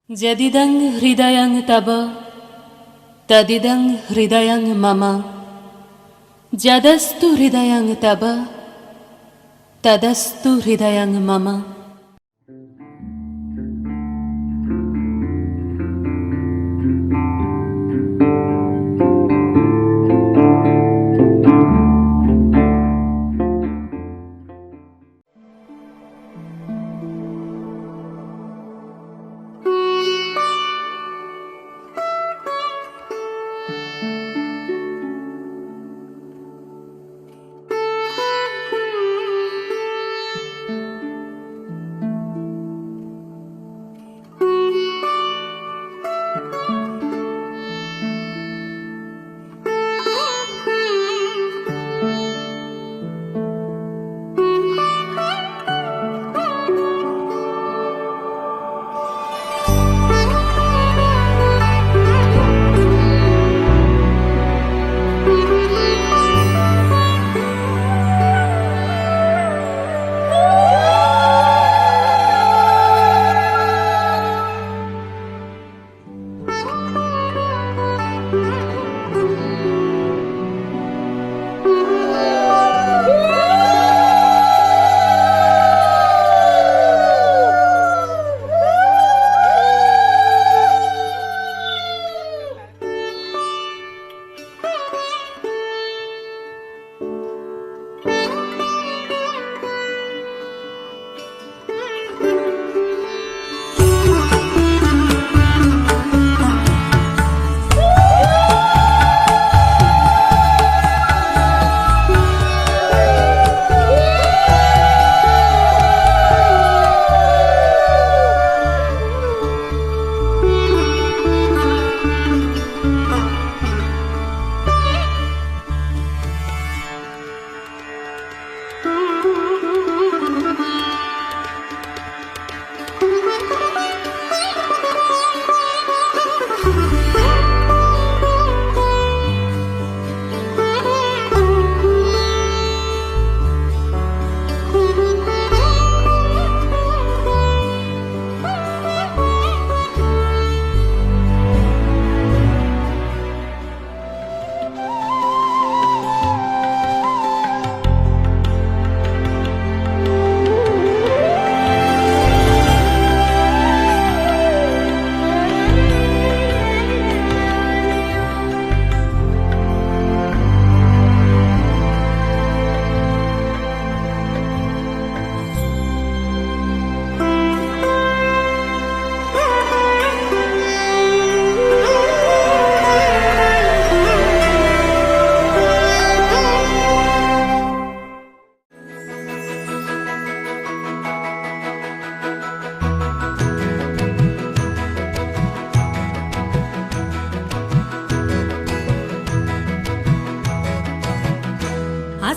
যদিদং হৃদয়ং তব তদিদং হৃদয়ং মম যদস্তু হৃদয়ং তব তদস্তু হৃদয়ং মম।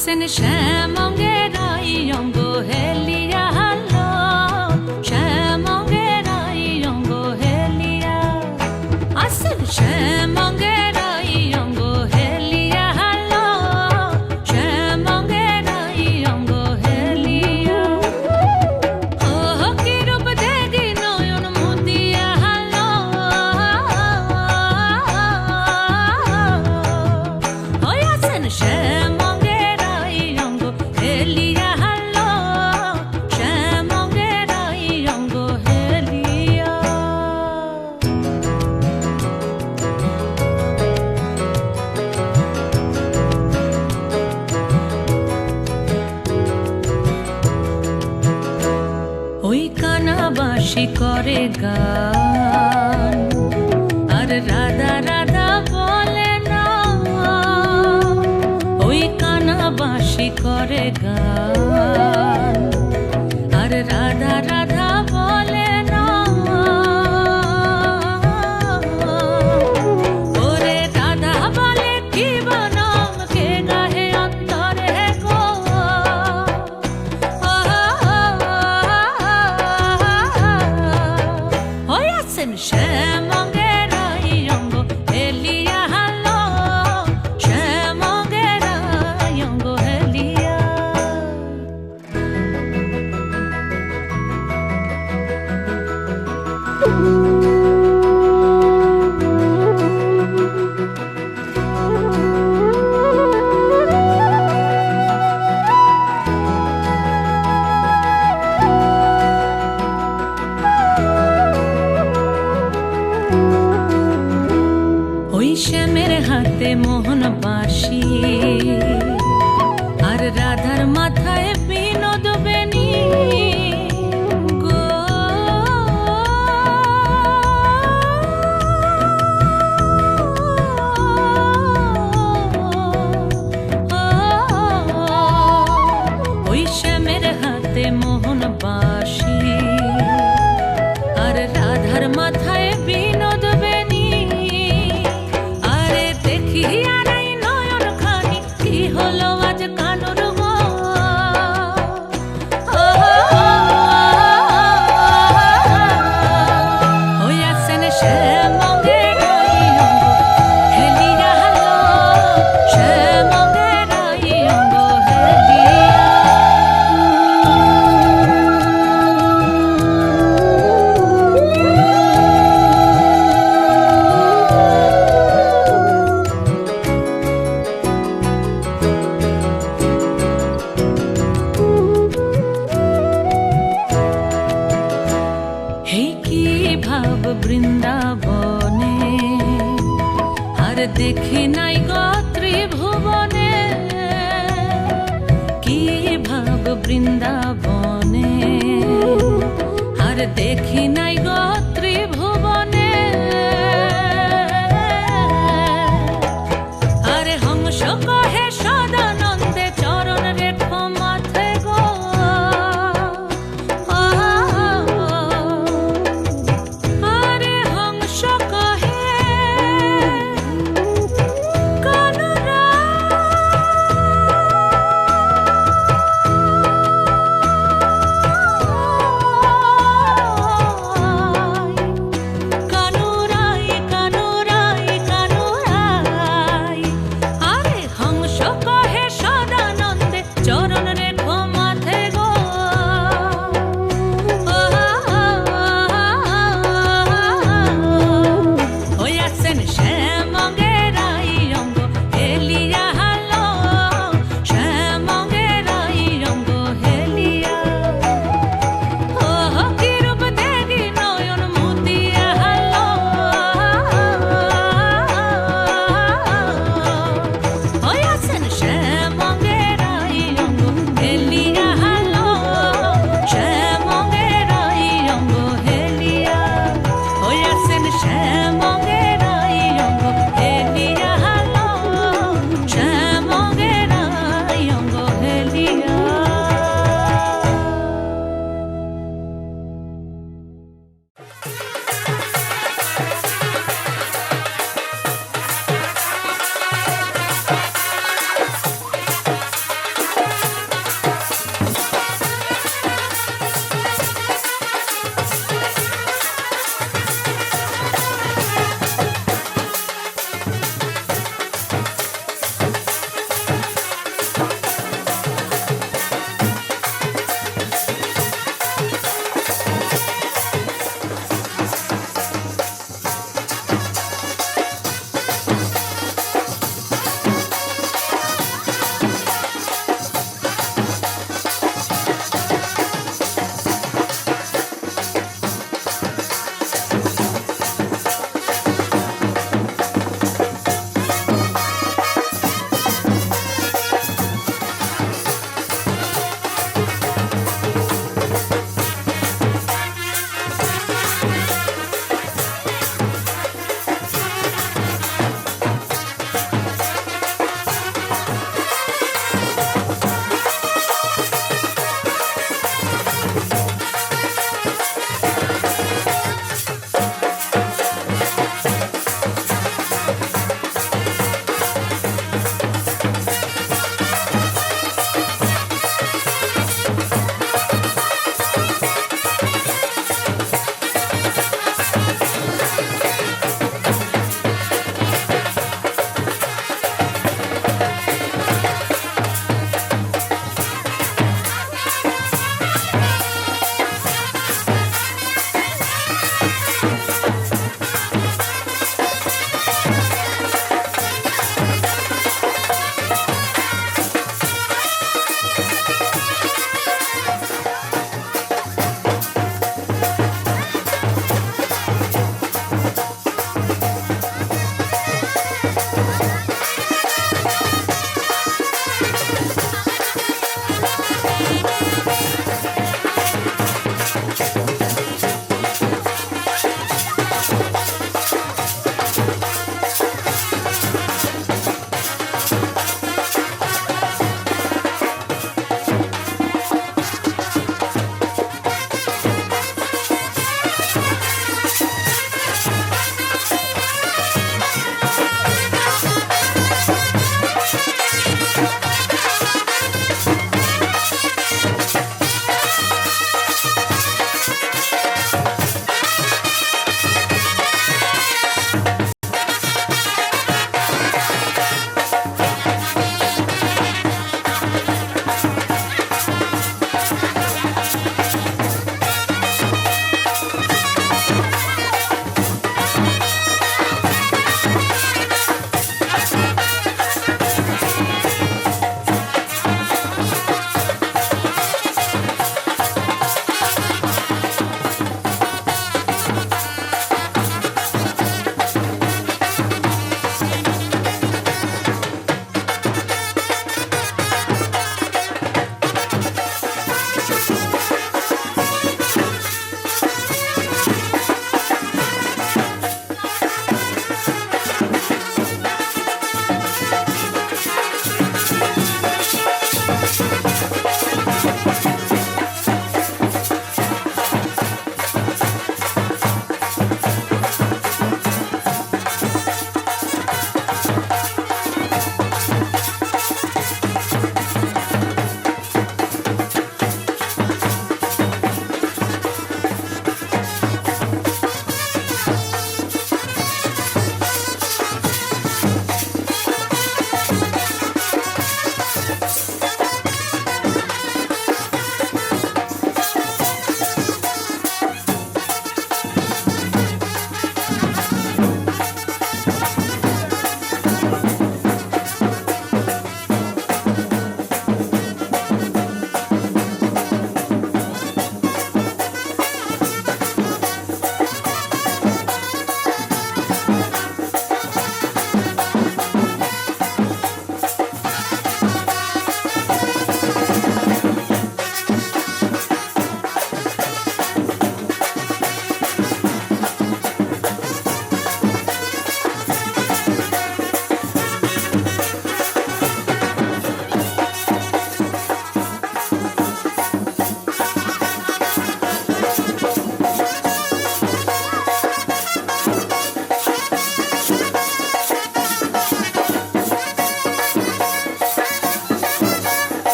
Sen শ্যামঙ্গেরাই অঙ্গ হেলিয়া হালো শ্যামঙ্গেরাই অঙ্গ হেলিয়া আসেন শ্যামঙ্গেরাই অঙ্গ হেলিয়া হালো শ্যামঙ্গেরাই অঙ্গ হেলিয়া ও কি রূপ দেখি নয়ন মুদিয়া হালো ওই আসেন করে গান, আর রাধা রাধা বলে না, ওই কানা বাঁশি করে গান, আর রাধা রাধা বলে না। ওরে রাধা বলে কি বনাম কে গাহে অন্তরে গো, হইয়াছেন শ্যামঙ্গেরাই অঙ্গ হেলিয়া হালো, শ্যামঙ্গেরাই অঙ্গ হেলিয়া। ওই শ্যামের হাতে মোহন বাঁশি, আর রাধার মাথায় বিনোদ বেনি গো। ওই শ্যামের হাতে মোহন বাঁশি, আর রাধার মাথায় বিনোদ বেনি। আরে দেখি আর এই নয়ন খানি কি হলো আজ কানুর গো, হইয়াছেন শ্যামঙ্গেরাই অঙ্গ হেলিয়া হালো, শ্যামঙ্গেরাই অঙ্গ হেলিয়া। হে কি ভাব বৃন্দাবনে, আর দেখি নাই গো ত্রিভুবনে। কি ভাব বৃন্দাবনে, আর দেখি নাই গো ত্রিভুবনে। আরে হংস কহে সদানন্দে চরণ রেখো মাথে গো, আরে হংস কহে কানুরা,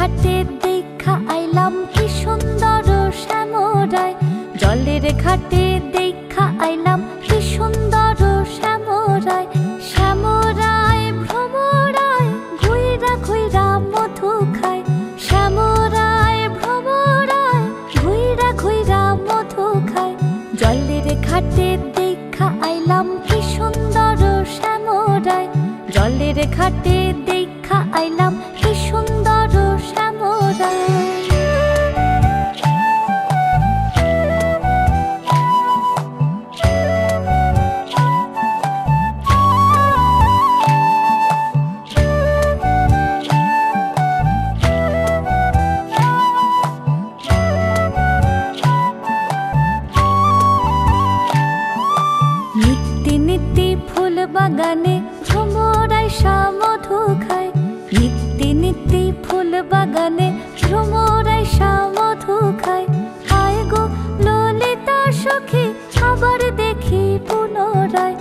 ঘাটে দেখা আইলাম কি সুন্দর শ্যামরায়, জলের ঘাটে দেখা আইলাম কি সুন্দর শ্যামরায়। শ্যামরায় ভ্রমরায় ঘুইরা ঘুইরা মধু খায়, শ্যামরায় ভ্রমরায় ঘুইরা ঘুইরা মধু খায়। জলের ঘাটে দেখা আইলাম কি সুন্দর শ্যামরায়, জলের ঘাটে দেখা আইলাম কি সুন্দর শ্যামরায়। নিত্যি নিত্যি ফুল বাগানে ভ্রমরায় মধু খায়, নিত্যি নিত্যি ফুল বাগানে ভ্রমরায় মধু খায়। আয় গো ললিতা সখী আবার দেখি পুনরায়,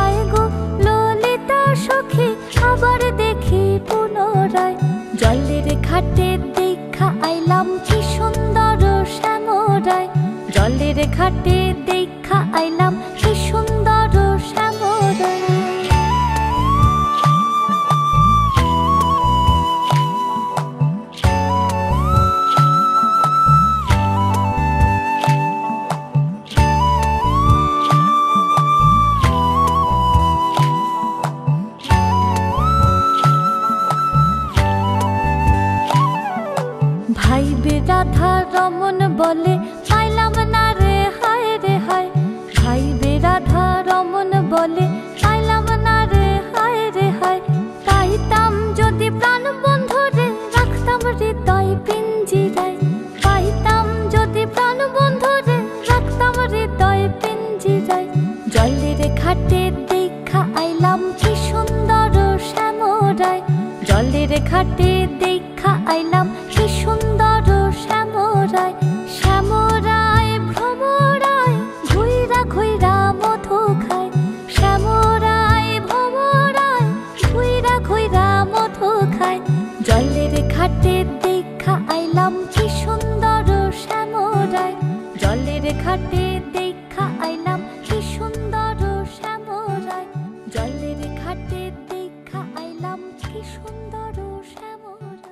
আয় গো ললিতা সখী আবার দেখি পুনরায়। জলের ঘাটে দেখা আইলাম কি সুন্দর শ্যামরায়, জলের ঘাটে দেখা আইলাম কি সুন্দর শ্যামরায়। ভাই বে রাধা রমন বলে পাইলাম না রে হায় রে হায়, ভাই বে রাধা রমন বলে পাইলাম না রে হায় রে হায়। পাইতাম যদি প্রাণ বন্ধু রে রাখতাম হৃদয় পিঞ্জিরায়, পাইতাম যদি প্রাণ বন্ধু রে রাখতাম হৃদয় পিঞ্জিরায়। জলের ঘাটে দেখা আইলাম কি সুন্দর শ্যামরায়, জলের ঘাটে দেখা আইলাম কি সুন্দর শ্যামরায়। শ্যামরায় ভ্রমরায় ঘুইরা ঘুইরা মধু খায়, শ্যামরায় ভ্রমরায় ঘুইরা ঘুইরা মধু খায়। জলের ঘাটে দেখা আইলাম কি সুন্দর শ্যামরায়, জলের ঘাটে দেখা আইলাম কি সুন্দর শ্যামরায়, জলের ঘাটে দেখা আইলাম কি সুন্দর শ্যামরায়।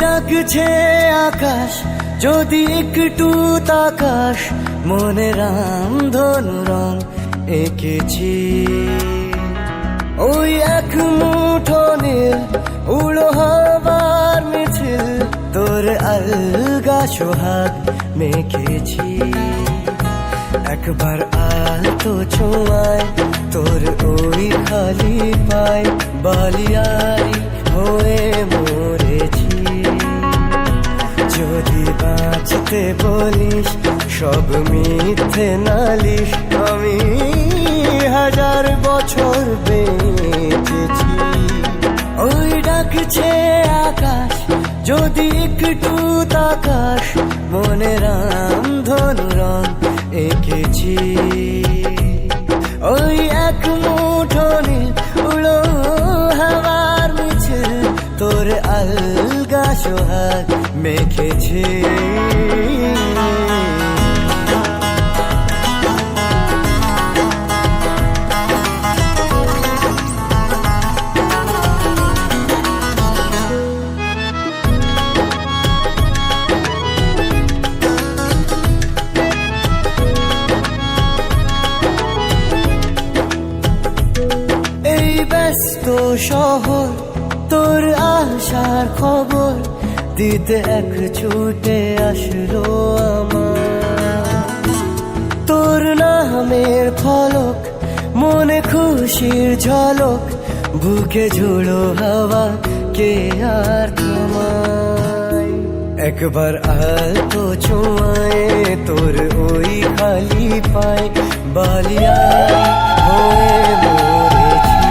ডাকছে আকাশ যদি একটু তাকাস, মনে রামধনু রং এঁকেছি। ওই এক মুঠো নীল উড়ো হবার মিছিল, তোর আলগা সোহাগ মেখেছি। একবার আলতো ছোঁয়ায় তোর ওই খালি পায়, বালিয়ারি হয়ে মরেছি। যদি বাঁচতে বলিস সব মিথ্যে নালিশ, আমি 1000 বছর বেঁচেছি। ওই ডাকছে আকাশ যদি একটু তাকাস, মনে রামধনু রং এঁকেছি। ওই এক মুঠো নীল উড়ো হাওয়ার মিছিল, তোর আলগা সোহাগ মেখেছি। এই ব্যস্ত শহর তোর আসার খবর দিতে এক ছুটে আসলো আমার। তোর নামের ফলক মনে খুশির ঝলক, বুকে ঝোড়ো হাওয়া কে আর থামায়। একবার আলতো ছোঁয়ায় তোর ওই খালি পায়, বালিয়ারি হয়ে মরেছি।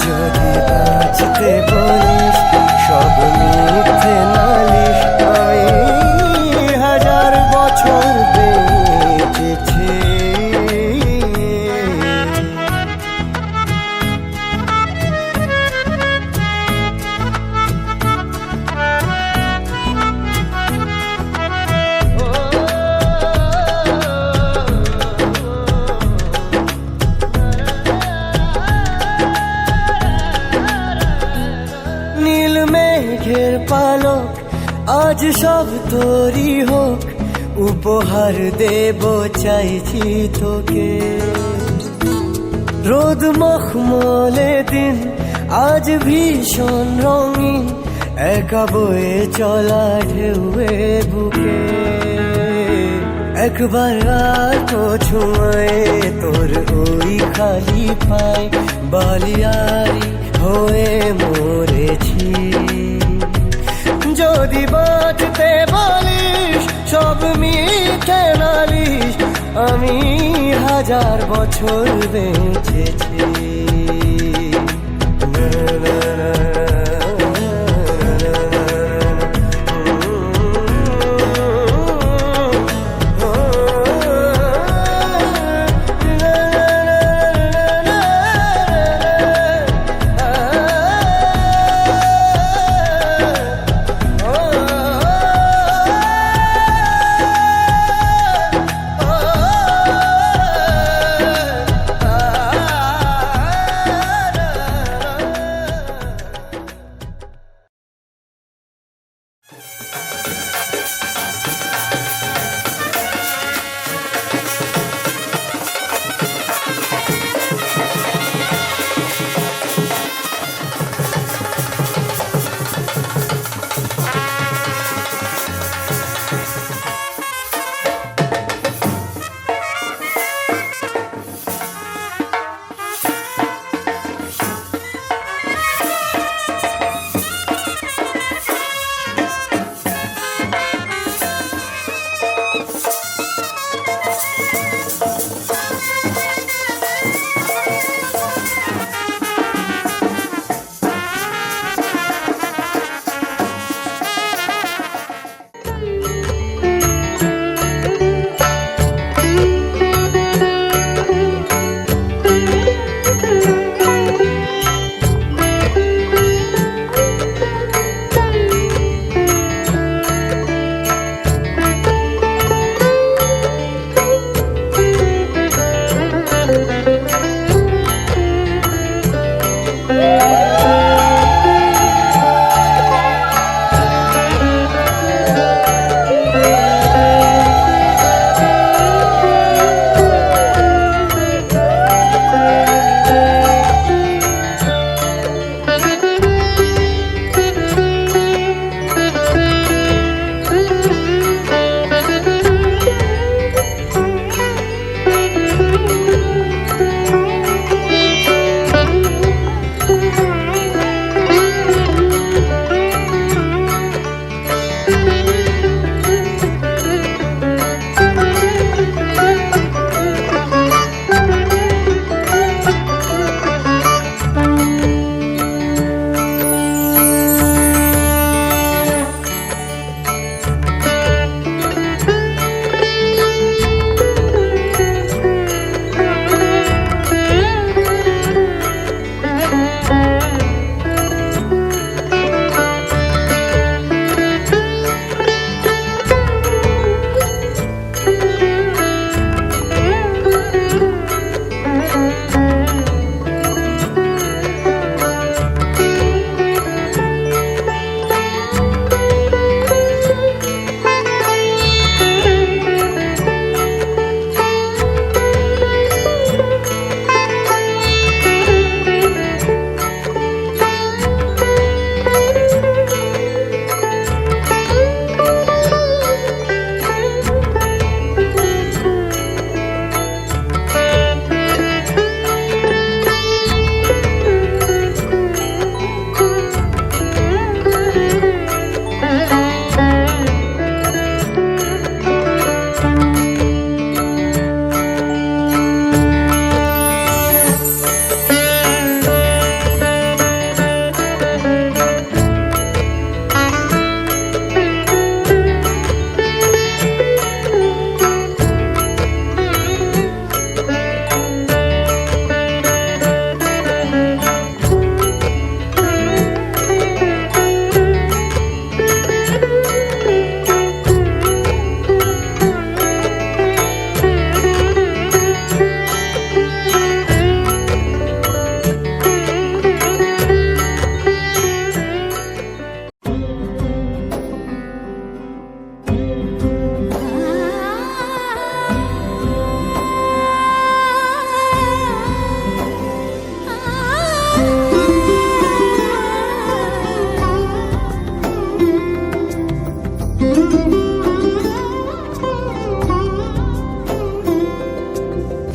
যদি বাঁচতে বলিস সব মিথ্যে নালিশ, আমি 1000 বছর বেঁচেছি। নীল মেঘের পালক আজ সব তোরই হোক, উপহার দেব চাইছি তোকে। রোদ মখমলে দিন আজ ভীষণ রঙিন, একা বয়ে চলা ঢেউয়ে বুকে। একবার তো ছুঁয়ে তোর ওই খালি পায়, বালিয়ারি হয়ে মরেছি। যদি বাঁচতে বলিস সব মিথ্যে নালিশ, আমি 1000 বছর বেঁচেছি।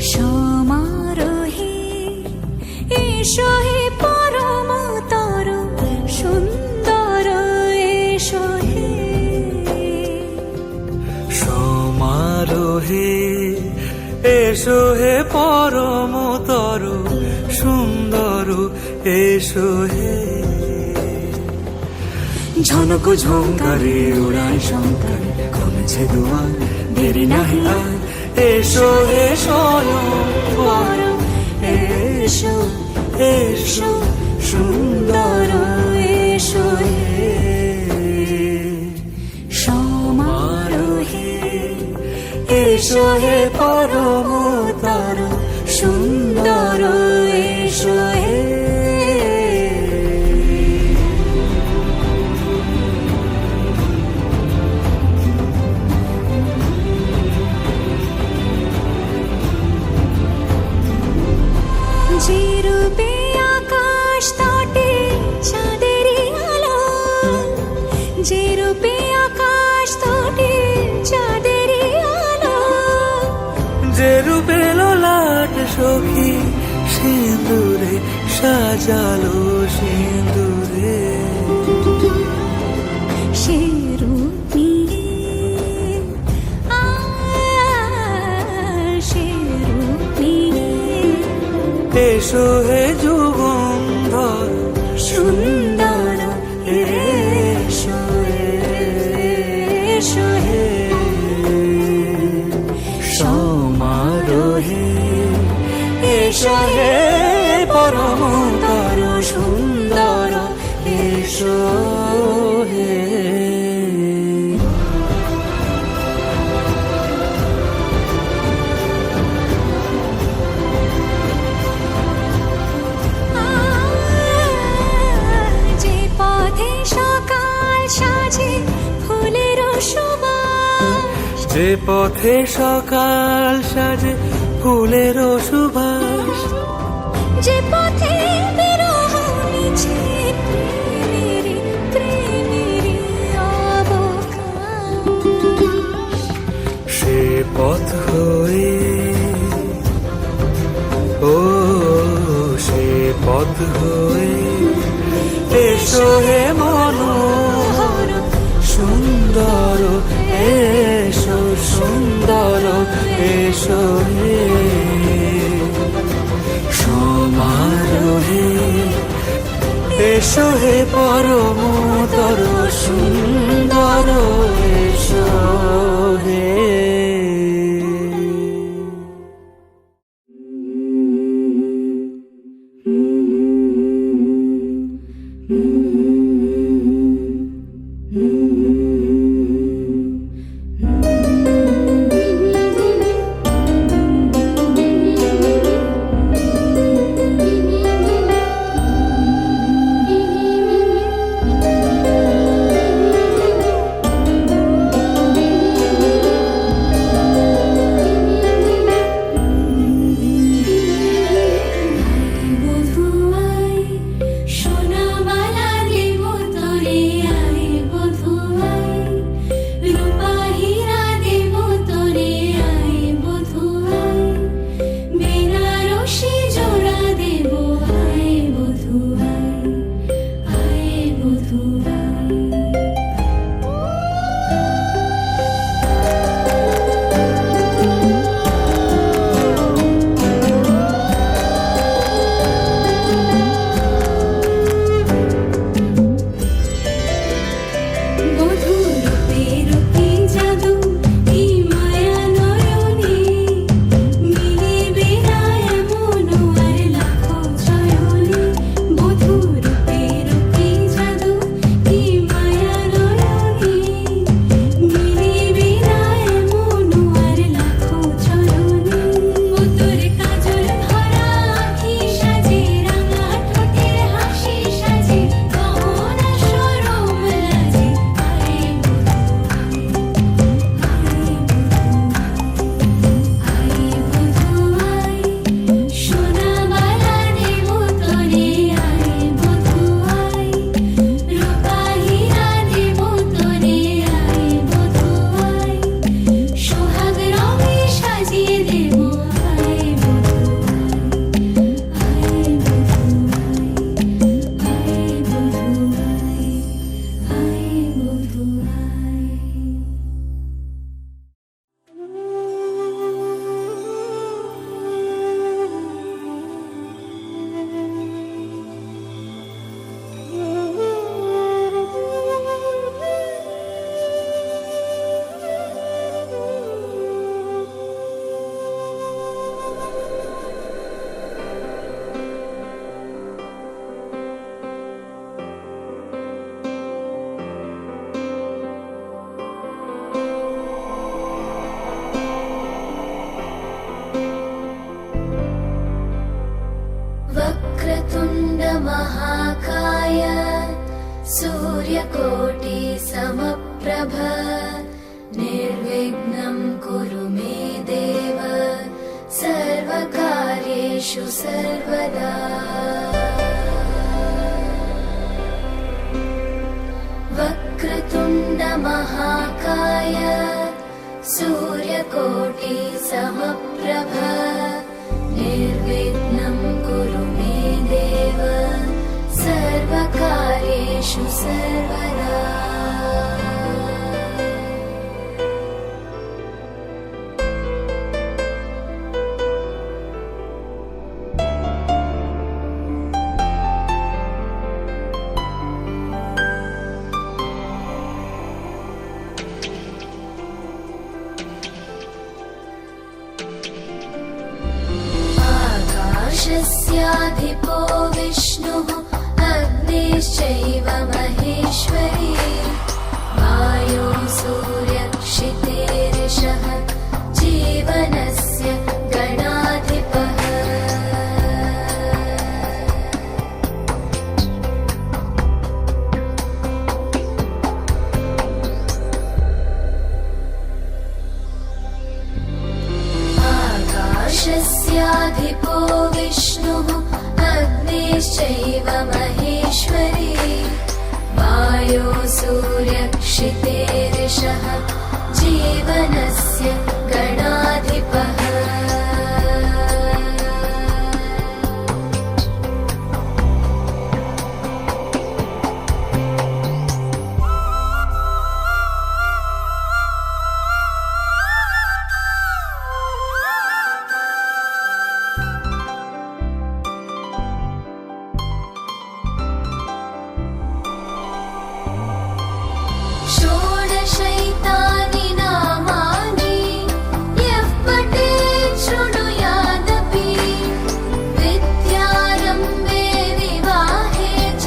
সমারোহে এসো হে পরমতর সুন্দর এসো হে সমারোহে এসো হে পরমতর সুন্দর এসো হে ঝনক ঝঙ্কারে উড়ায় শঙ্কার কমেছে দুয়ার দেরি নাহি আর এসো হে স্বয়ং বর এসো এসো সুন্দর এসো হে সমারোহে এসো হে পরমতর সুন্দর এসো হে যে রূপে আকাশ তটে চাঁদেরই আলো যে রূপে আকাশ তটে চাঁদেরই আলো যে রূপে ললাট সখী সিঁদুরে সাজালো সিঁদুরে সে রূপ নিয়ে সে রূপ নিয়ে এসো হে যুগন্ধর সুন্দর এসো এসো হে সমারোহে এসো হে পরমতর সুন্দর এসো হে যে পথে সকাল সাজে ফুলের সুবাস যে পথে সকাল সাজে ফুলের সুবাস যে পথে বিরহ মিছে প্রেমেরই প্রেমেরই অবকাশ সে পথ হয়ে ও সে পথ হয়ে এসো হে মনোহর সুন্দর এসো সুন্দর এসো হে সমারোহে এসো হে পরমতর সুন্দর এসো হে सूर्यकोटि समप्रभ निर्विघ्नं कुरु मे देव सर्वकार्येषु सर्वदा वक्रतुण्ड महाकाय सूर्यकोटि समप्रभ निर्विघ्नं कुरु मे देव सर्वकार्येषु सर्वदा आकाशस्याधिपो विष्णुः अग्निश्चैव महेश्वरी वायो सूर्यक्षितेरिषः जीवनस्य गणाधिपः आकाशस्याधिपो विष्णुः अग्निश्चैव महेश्वरी वायो सूर्यक्षितेरिषः जीवनस्य गणाधिपः षोडशैतानि नामानि यः पठेत् शृणुयादपि विद्यारम्भे विवाहे च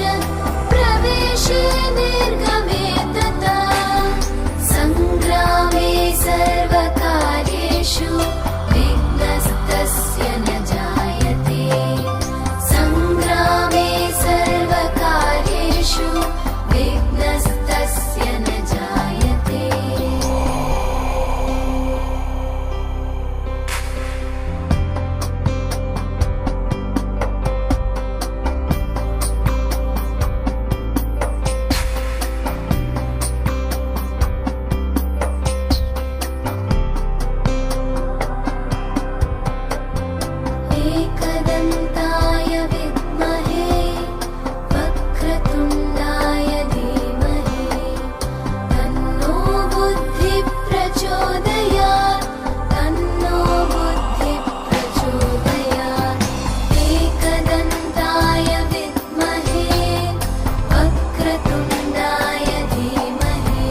प्रवेशे निर्गमे तथा सङ्ग्रामे सर्वकार्येषु विघ्नस्तस्य न जायते सङ्ग्रामे सर्वकार्येषु विघ्नस्तस्य न जायते एकदन्ताय विद्महे वक्रतुण्डाय धीमहि तन्नो बुद्धिः प्रचोदयात् तन्नो बुद्धिः प्रचोदयात् एकदन्ताय विद्महे वक्रतुण्डाय धीमहि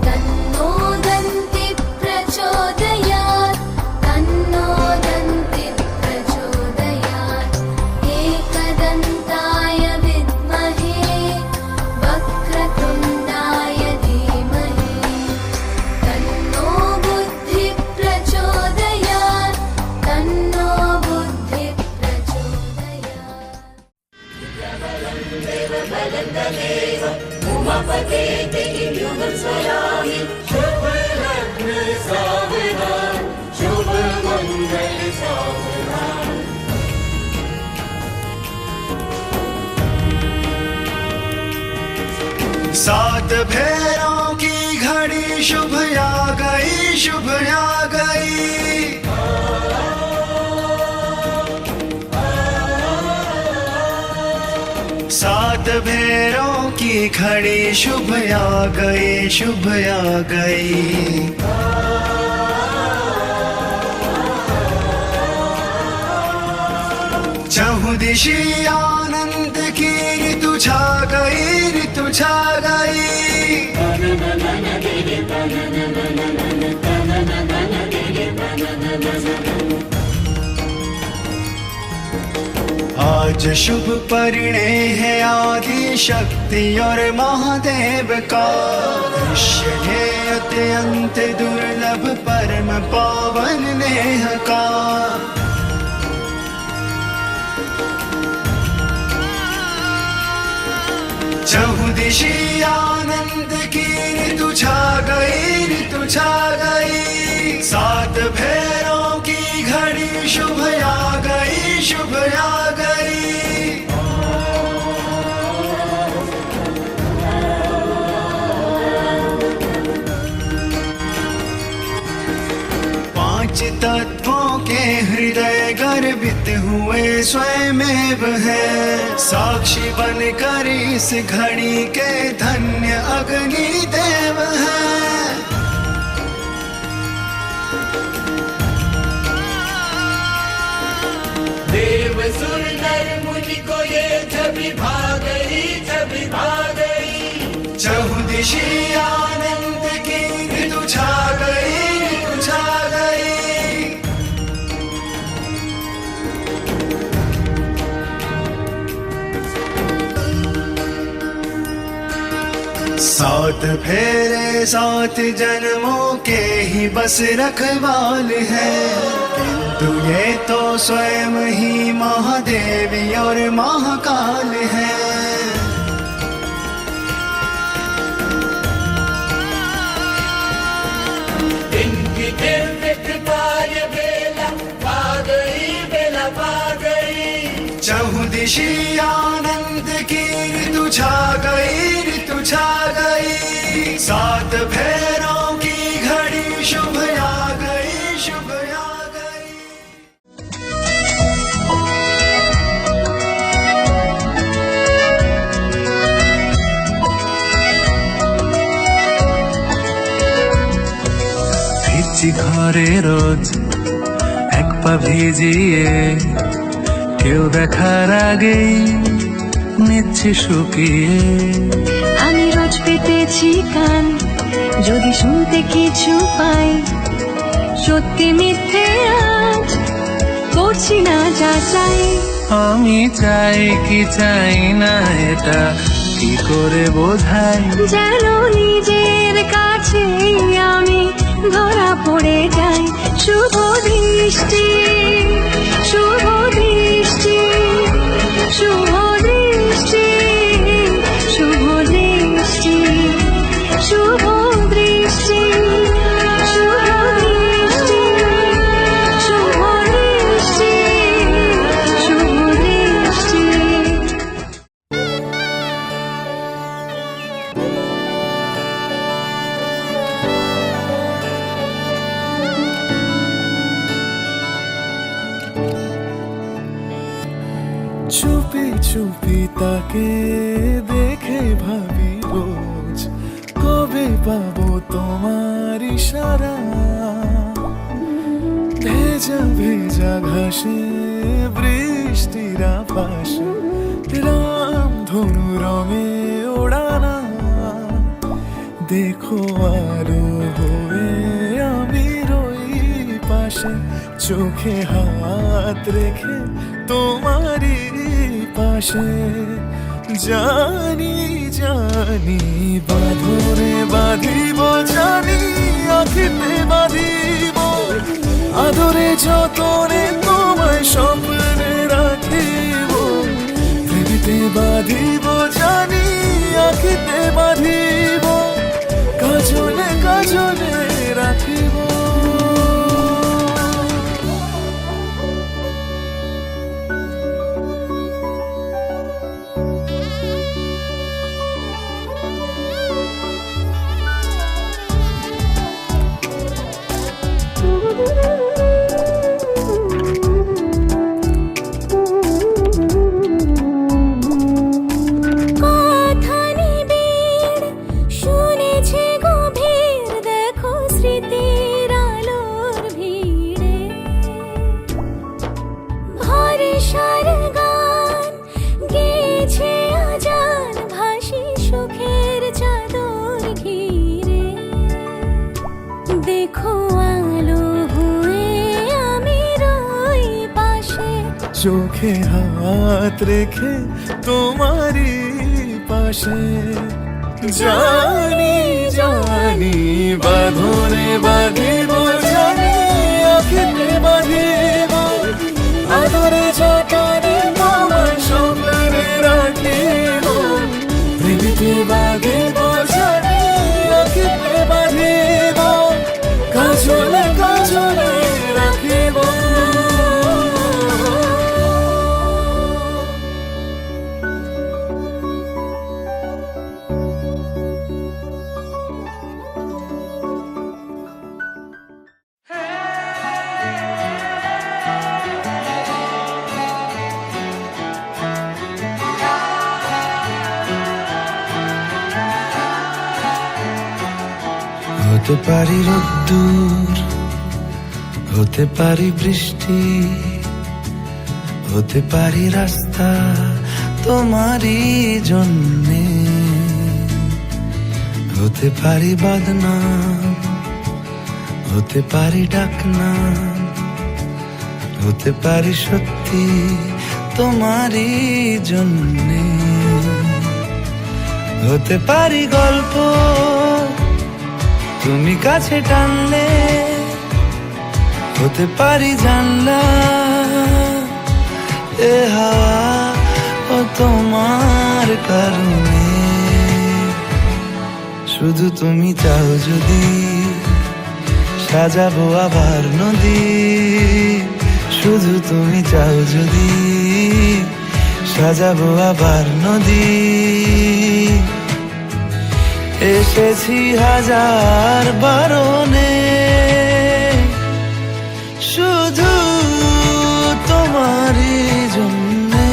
तन्नो दन्तिः प्रचोदयात् तन्नो दन्तिः प्रचोदयात् एकदन्ताय विद्महे वक्रतुण्डाय धीमहि तन्नो बुद्धिः प्रचोदयात् तन्नो बुद्धिः प्रचोदयात् सात फेरों की घड़ी शुभ आ गई शुभ आ गई सात फेरों की घड़ी शुभ आ गई शुभ आ गई चहुदिशी आनंद की ऋतु छा गई ऋतु छा गई आज शुभ परिणय है आदि शक्ति और महादेव का दृश्य है अत्यंत दुर्लभ परम पावन नेह का चहुदिशी आनंद की ऋतु छा गई, ऋतु छा गई। सात फेरों की घड़ी शुभ आ गई, शुभ आ गई। पांच तत्वों के हृदय गर्वित हुए स्वयमेव है, साक्षी बनकर इस घड़ी के धन्य अग्नि देव है। देव सुर नर मुनि को ये छवि भा गई, छवि भा गई। चहुदिशी आनंद की ऋतु छा गई, ऋतु छा गई। सात फेरे सात जन्मों के ही बस रखवाल है, किंतु ये तो स्वयं ही महादेवी और महाकाल है। इनकी दिव्य कृपा ये बेला पा गई, बेला पा गई। चहुदिशी आनंद की ऋतु छा गई, ऋतु छा गई। सात फेरों की घड़ी शुभ आ गई, शुभ आ गई। ফিরছি ঘরে রোজ এক পা ভিজিয়ে, কেউ দেখার আগেই নিচ্ছে শুকিয়ে। আমি রোজ পেতেছি কান, যদি শুনতে কিছু পাই, সত্যি মিথ্যে আজ করছি না যাচাই। আমি চাই কি চাই না এটা কি করে বোঝাই, যেন নিজের কাছে আমি ধরা পড়ে যাই। শুভ দৃষ্টি, শুভ দৃষ্টি, শুভ দৃষ্টি, শুভ দৃষ্টি, শুভ দৃষ্টি, শুভ দৃষ্টি, শুভ দৃষ্টি, শুভ দৃষ্টি। চুপি চুপি তাকে দেখে ভাবি রোজ, কবে পাবো তোমার ইশারা। ভেজা ভেজা ঘাসে বৃষ্টির আভাসে, রাম ধনু রঙে ওড়ানা। দেখো আলো হয়ে আমি রই পাশে, চোখে হাত রেখে তোমারই পাশে। জানি জানি বাঁধনে বাঁধিব, জানি আখিতে বাঁধিব। আদরে যতনে তোমায় স্বপ্নে রাখিব, প্রেমেতে বাঁধিব, জানি আখিতে বাঁধিব। কাজলে কাজলে রাখিব। চোখে হাত রেখে তোমারই পাশে। জানি জানি বাঁধনে বাঁধিব, জানি আখিতে বাঁধিব। আদরে যতনে তোমায় স্বপ্নে রাখিব, প্রেমে হতে পারি রোদ্দুর, হতে পারি বৃষ্টি, হতে পারি রাস্তা তোমারই জন্যে, হতে পারি বদনাম, হতে পারি ডাকনাম, হতে পারি সত্যি তোমারই জন্যে, হতে পারি গল্প তুমি কাছে টানলে, হতে পারি জানলা এ হাওয়া ও তোমার কারণে। শুধু তুমি চাও যদি সাজাবো আবার নদী, শুধু তুমি চাও যদি সাজাবো আবার নদী। এসেছি হাজার বারণে শুধু তোমারই জন্যে,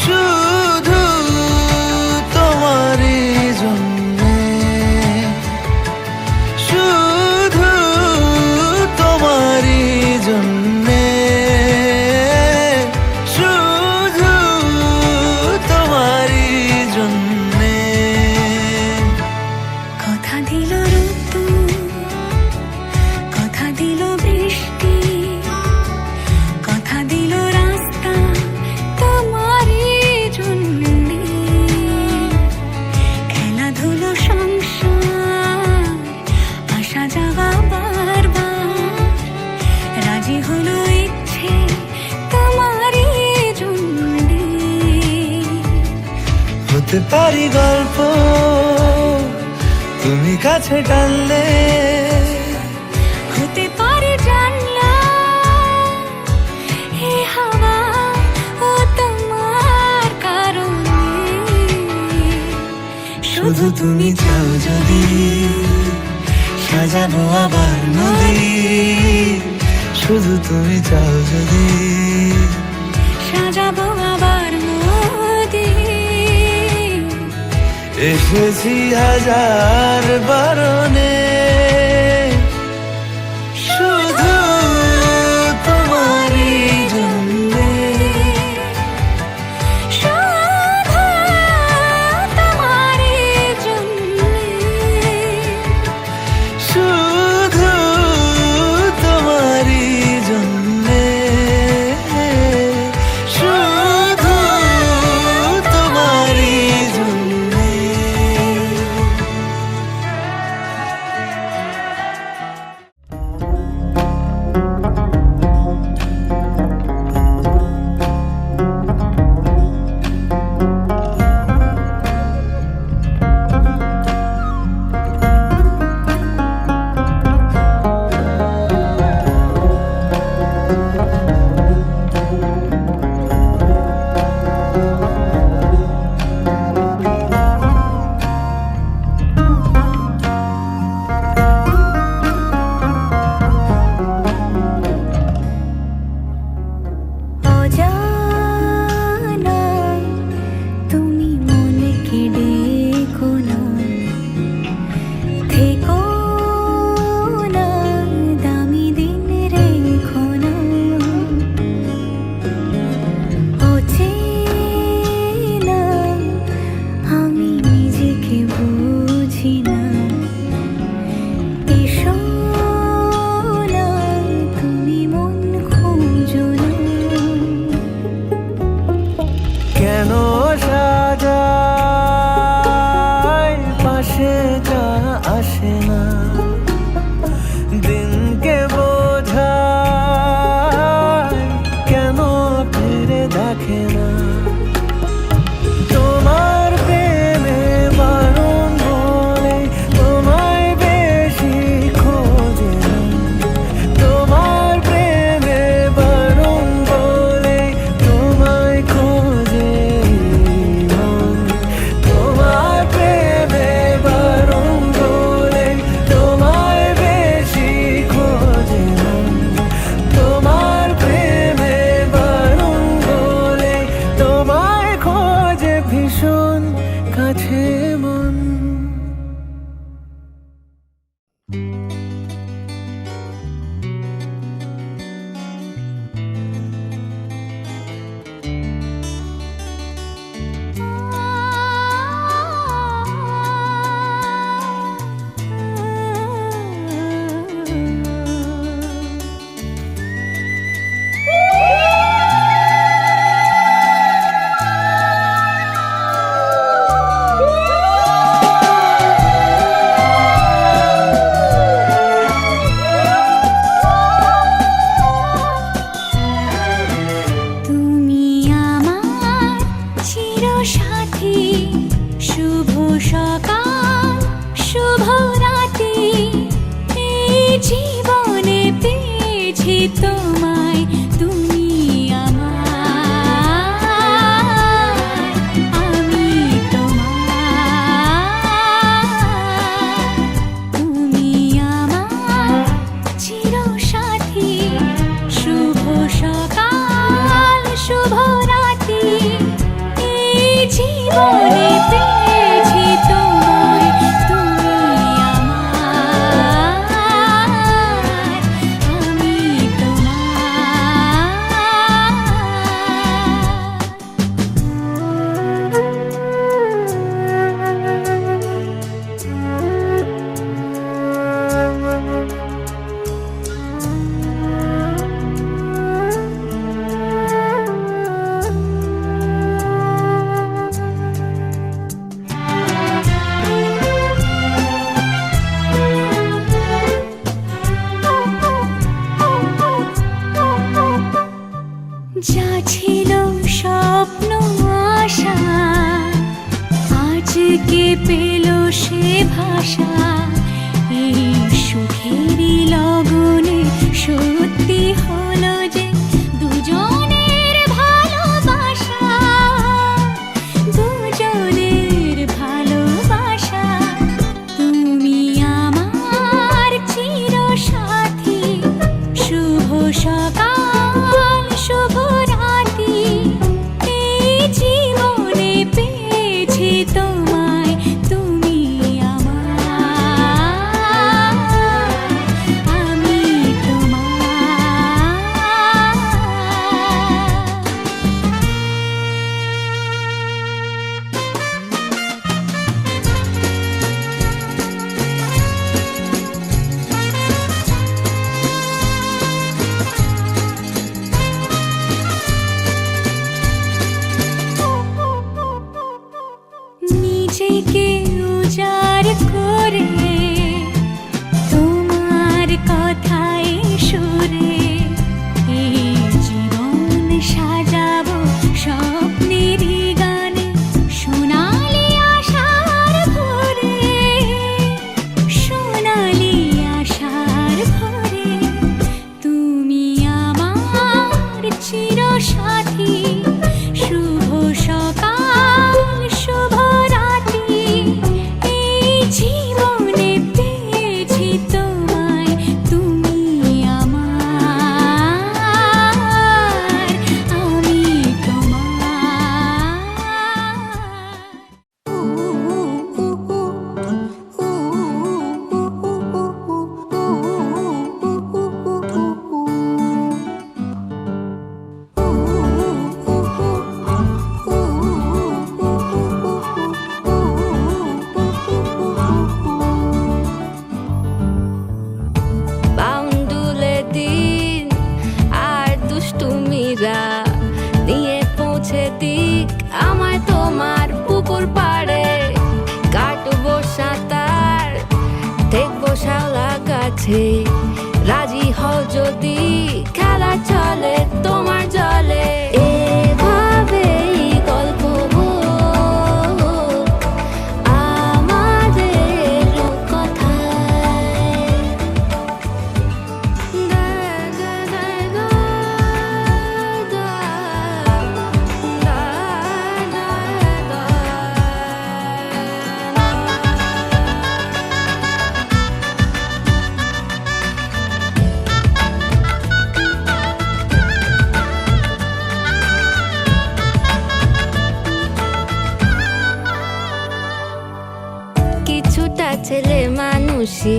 শুধু তোমারই জন্যে, শুধু তোমারই জন্যে, শুধু তোমারই জন্যে। কথা দিল রোদ্দুর, কথা দিল বৃষ্টি, কথা দিল রাস্তা তোমারই জন্যে, খেলাধুলো সংসার আসা যাওয়া বারবার, রাজি হলো ইচ্ছে তোমারই জন্যে। হতে পারি গল্প তুমি কাছে টানলে, হতে পারে জানলা হে হাওয়া ও তোমার কারণে। শুধু তুমি চাও যদি সাজাবো আবার নদী, শুধু তুমি চাও যদি সাজাবো আবার নদী। এসেছি হাজার বারণে শুধু তোমারই জন্যে, শুধু তোমারই জন্যে, শুধু তোমারই জন্যে, শুধু তোমারই জন্যে। জীবনে পেয়েছি তোমায়, তুমি আমার, আমি যা ছিল স্বপ্ন আশা, আজকে পেল সে ভাষা। এই সুখেরই লগনে সত্যি হলো যে দুজনের ভালোবাসা, দুজনের ভালোবাসা। তুমি আমার চিরসাথী, শুভ সকাল শুভ রাতি, এই জীবনে পেয়েছি তোমায়, তুমি আমার, আমি তোমার। নিজেকে উজাড় করে তোমার কথায় সুরে, এই জীবন সাজাবো স্বপ্নেরই গানে, সোনালি আশার ভোরে, সোনালি আশার ভোরে। তুমি আমার চিরসাথী, শুভ সকাল শুভ রাতি, এই জীবনে পেয়েছি তোমায়, তুমি আমার, আমি বাউন্ডুলে দিন আর দুষ্টুমিরা নিয়ে পৌঁছে দিক আমায় তোমার পুকুর পাড়ে। কাটবো সাঁতার, দেখবো শাওলা গাছে, রাজি হও যদি খেলা চলে তোমার জলে। এভাবেই গল্প হোক আমাদের কথায়। দা দা দা দা দা দা দা দা। কিছুটা ছেলে মানুষই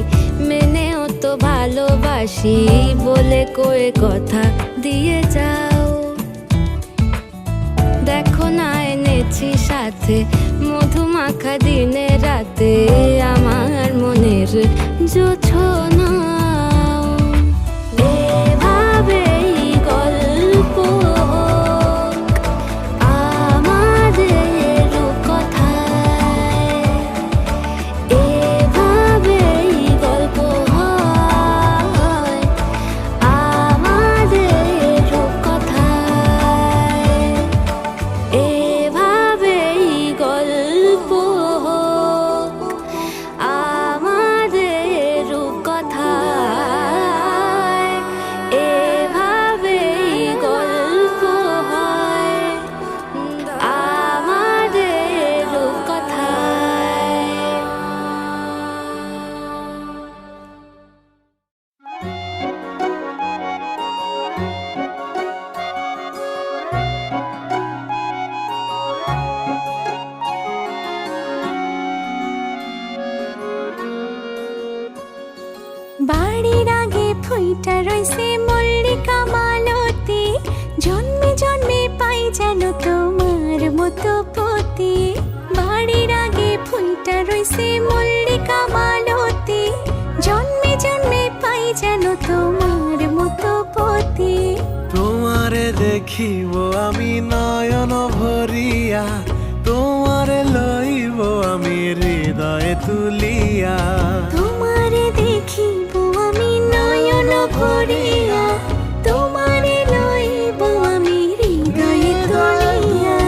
মেনেও তো ভালোবাসি, বলে কয়ে কথা দিয়ে যাও। দেখো না এনেছি সাথে মধুমাখা দিনে রাতে, আমার মনের জোছনা। এভাবেই গল্প হোক আমাদের কথায়, এভাবেই গল্প হয় আমাদের কথায়, এভাবেই গল্প হয়। মতো পতি বাড়ির আগে ফুলটা রইছে মল্লিকা মালতী জন্মে জন্মে পাই যেন তোমার মতো পতি তোমারে দেখিব আমি নয়ন ভরিয়া তোমারে লইব আমি হৃদয়ে তুলিয়া তোমারে দেখিব আমি নয়ন ভরিয়া তোমারে লইব আমি হৃদয়ে তুলিয়া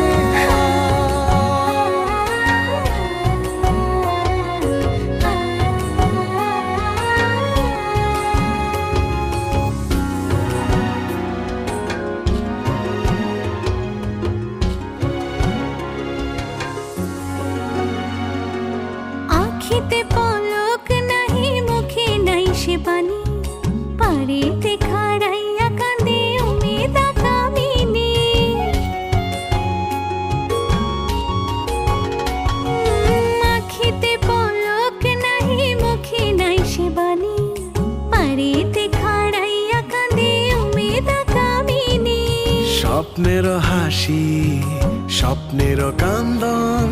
আখিতে পলক নাহি মুখে নাই সে বাণী পারেতে খাড়াইয়া কাঁদে উমেদা কামিনী আখিতে পলক নাহি মুখে নাই সে বাণী পারেতে খাড়াইয়া কাঁদে উমেদা কামিনী স্বপ্নের হাসি স্বপ্নের কান্দন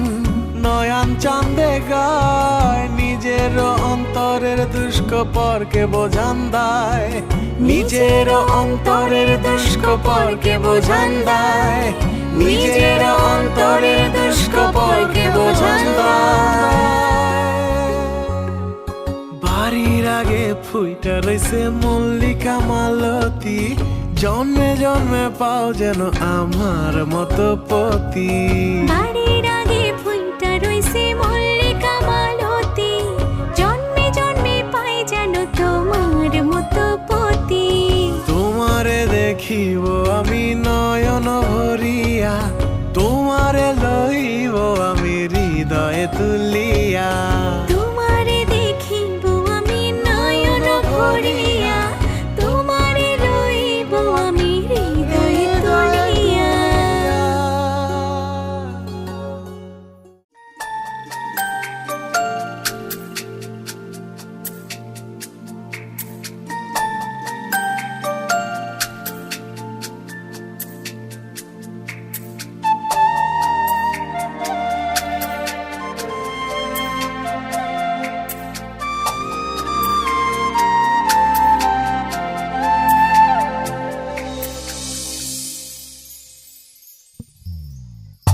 নয়ন চাঁদে গায় নিজের অন্তরের দুষ্কপরকে বোঝান দেয় নিজের অন্তরের দুষ্কপরকে বোঝান দেয় নিজের অন্তরের দুষ্কপরকে বোঝান দেয় বাড়ির আগে ফুইটা রইছে মল্লিকা মালতী জন্মে জন্মে পাও যেন আমার মতো পতি বাড়ির আগে ফুলটা রইছে মল্লিকা মালতী জন্মে জন্মে পাই যেন তোমার মতো পতি তোমারে দেখিব আমি নয়ন ভরিয়া তোমারে লইব আমি হৃদয়ে তুলিয়া তোমারে দেখিব আমি নয়ন ভরিয়া তোমারে লইব আমি হৃদয়ে তুলিয়া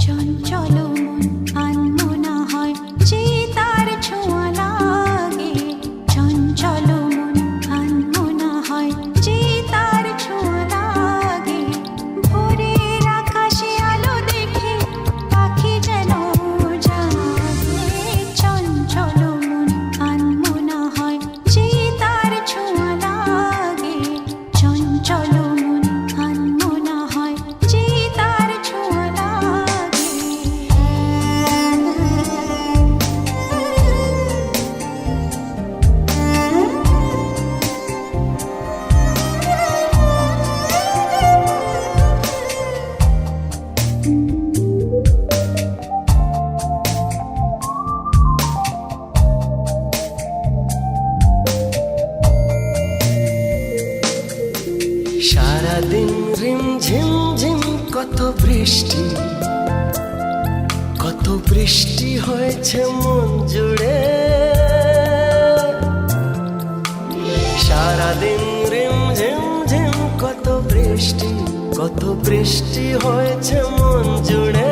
চঞ্চল মন আনমনা হয় যে তার ছোঁয়া লাগে চঞ্চল মন আনমনা হয় যে তার ছোঁয়া লাগে ভোরের আকাশে আলো দেখে পাখি যেন জাগে চঞ্চল মন আনমনা হয় যে তার ছোঁয়া লাগে চঞ্চল মন আনমনা হয় যে তার ছোঁয়া লাগে সারাদিন রিম ঝিম ঝিম কত বৃষ্টি হয়েছে মন জুড়ে সারাদিন রিম ঝিম ঝিম কত বৃষ্টি হয়েছে মন জুড়ে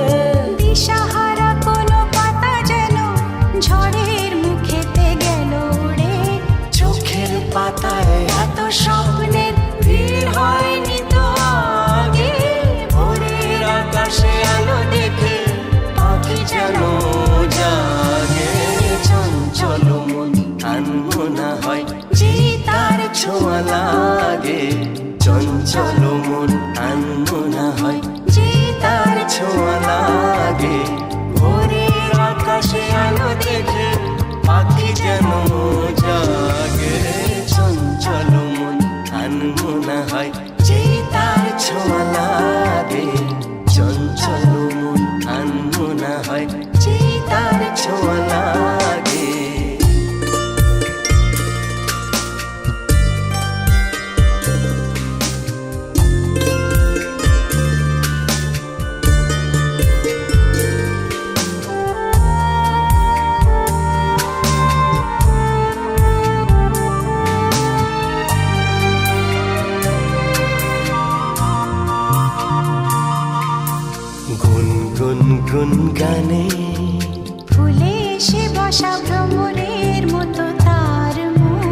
দিশাহারা কোনো পাতা যেন ঝড়ের মুখেতে গেল উড়ে চোখের পাতায় এত স্বপ্নের ভিড় হয়নি তো আগে ভোরের আকাশে আলো দেখে পাখি যেন জাগে চঞ্চল মন আনমনা হয় যে তার ছোঁয়া লাগে চঞ্চল মন আনমনা হয় যে তার ছোঁয়া লাগে ভোরের আকাশে আলো দেখে পাখি যেন জাগে চঞ্চল মন আনমনা হয় যে তার ছোঁয়া লাগে চঞ্চল মন আনমনা হয় যে তার ছোঁয়া লাগে গুনগানে ফুলে এসে বসা ভ্রমরের মতো তার মন।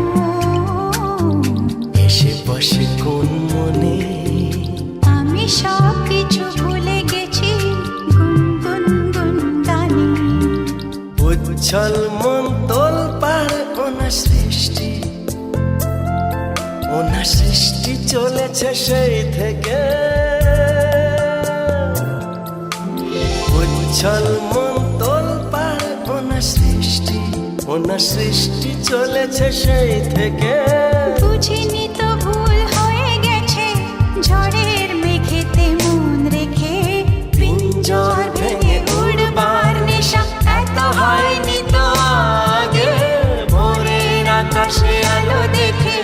এসে বসে কোন মনে আমি সব কিছু ভুলে গেছি গুনগুন গুনগানে। উচ্ছল মন তোল পার ওনার সৃষ্টি চলেছে সেই থেকে। উচ্ছল মন তোল পার ওনার সৃষ্টি চলেছে সেই থেকে। বুঝিনি তো ভুল হয়ে গেছে ঝড়ের মেঘেতে মন রেখে। পিঞ্জর ভেঙে উড়বার নেশা এত হয়নি তো আগে। ভোরের আকাশে আলো দেখে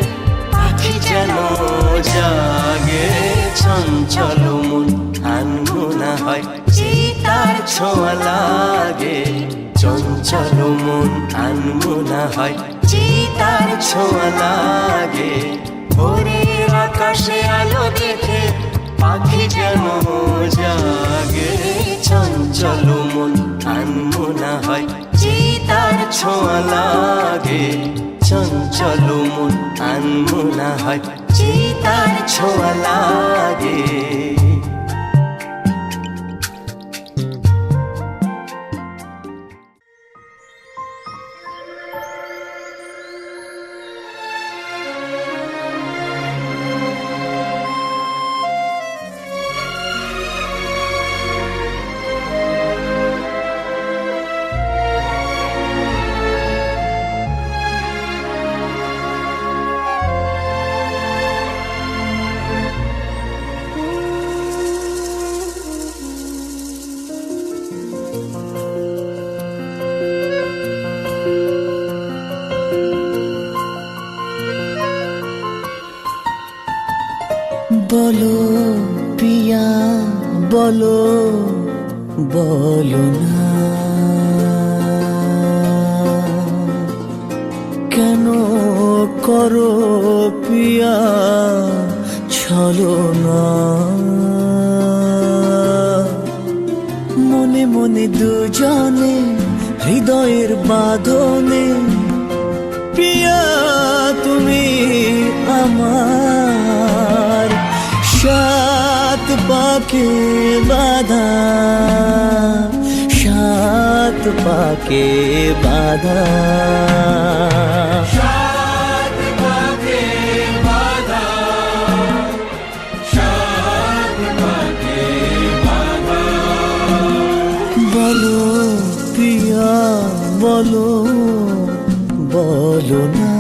পাখি যেন জাগে। চঞ্চল মন আনমনা হয় যে তার ছোঁয়া লাগে। চঞ্চল মন আনমনা হয় যে তার ছোঁয়া লাগে। ভোরের আকাশে আলো দেখে পাখি যেন জাগে। চঞ্চল মন আনমনা হয় যে তার ছোঁয়া লাগে। চঞ্চল মন আনমনা হয় যে তার ছোঁয়া লাগে। বলো পিয়া বলো বলো না কেন করো পিয়া ছলনা। মনে মনে দুজনে হৃদয়ের বাঁধনে পিয়া তুমি আমার। সাত পাকে বাঁধা সাত পাকে বাঁধা। বলো পিয়া বলো বলো না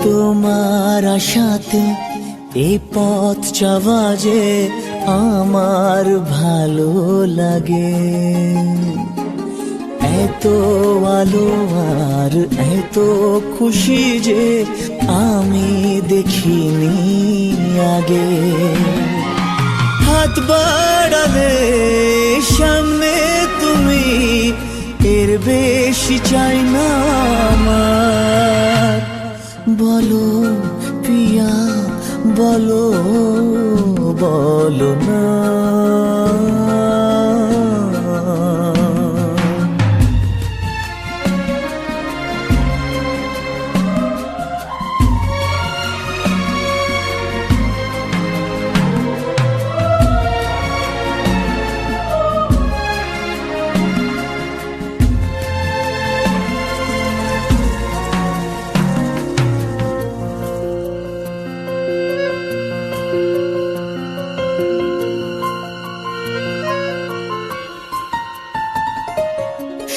তোমার আশাতে এই পথ চাওয়া যে আমার ভালো লাগে। এত আলো আর এত খুশি যে আমি দেখিনি আগে। হাত বাড়ালে সামনে তুমি এর বেশি চাই না আমার। বলো পিয়া বলো বলো না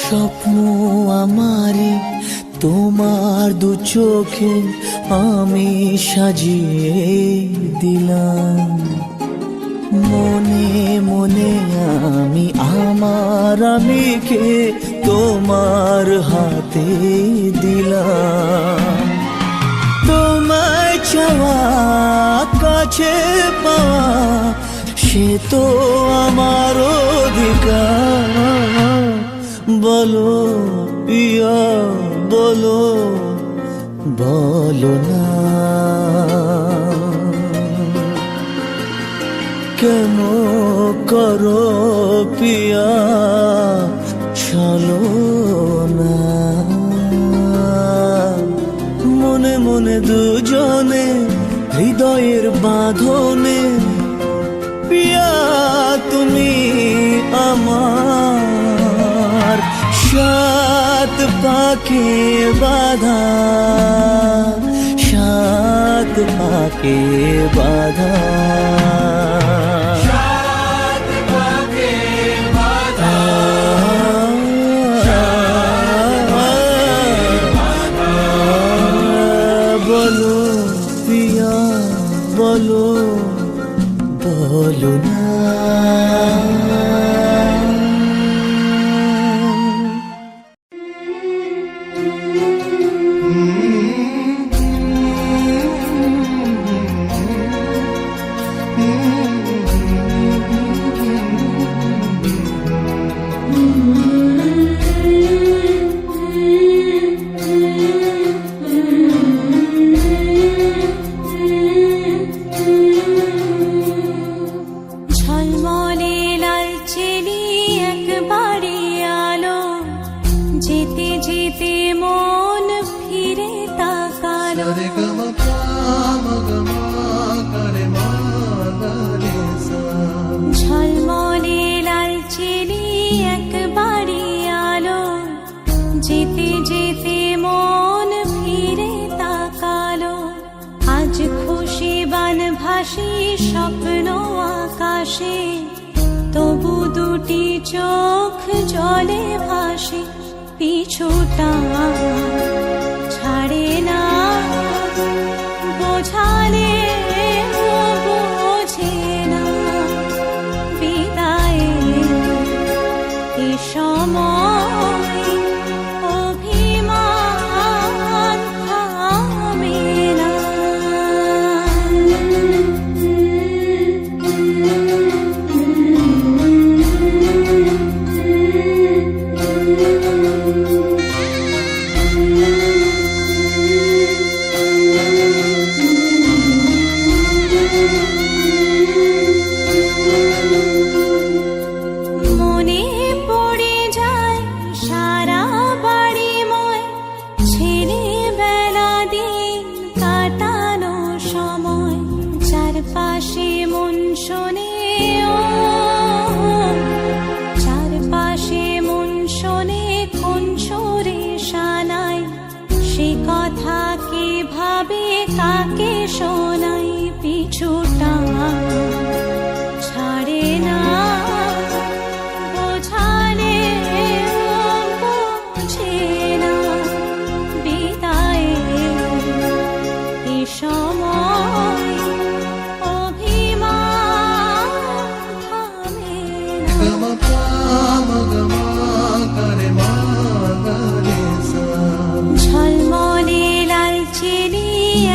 স্বপ্ন আমারে তোমার দু চোখে আমি সাজিয়ে দিলাম। মনে মনে আমি আমার আমিকে তোমার হাতে দিলাম। তোমায় চাওয়া কাছে পাওয়া সে তো আমার অধিকার। বলো পিয়া বলো, বলো না কেন করো পিয়া চলো না। মনে মনে দুজনে হৃদয়ের বাঁধনে পিয়া তুমি আমার সাত পাকে বাঁধা, সাত পাকে বাঁধা। বলো পিয়া বলো, বলো না। ঝলমলে লাল চেলি একবারে আলো, যেতে যেতে মন ফিরে তাকালো। ঝলমলে লাল চেলি একবারে আলো, যেতে যেতে মন ফিরে তাকালো। আজ খুশি বান ভাসি স্বপ্ন আকাশে, তবু দুটি চোখ জলে ভাসে। পিছুটা ছাড়ে না, বোঝালে বোঝে না। বিদায়ে এ সময় অভিমান থামে না। মনে পড়ে যায় সারা বাড়িময় ছেলেবেলা দিন কাটানো সময়। চারপাশে মন শোনে ও, চারপাশে মন শোনে কোন সুরে শানাই। সে কথা কে ভাবে কাকে শোনাই। পিছুটা ছাড়ে না, বোঝালে বোঝে না। বিদায়ে এ সময় অভিমান থামে না। ঝলমলে লাল চেলি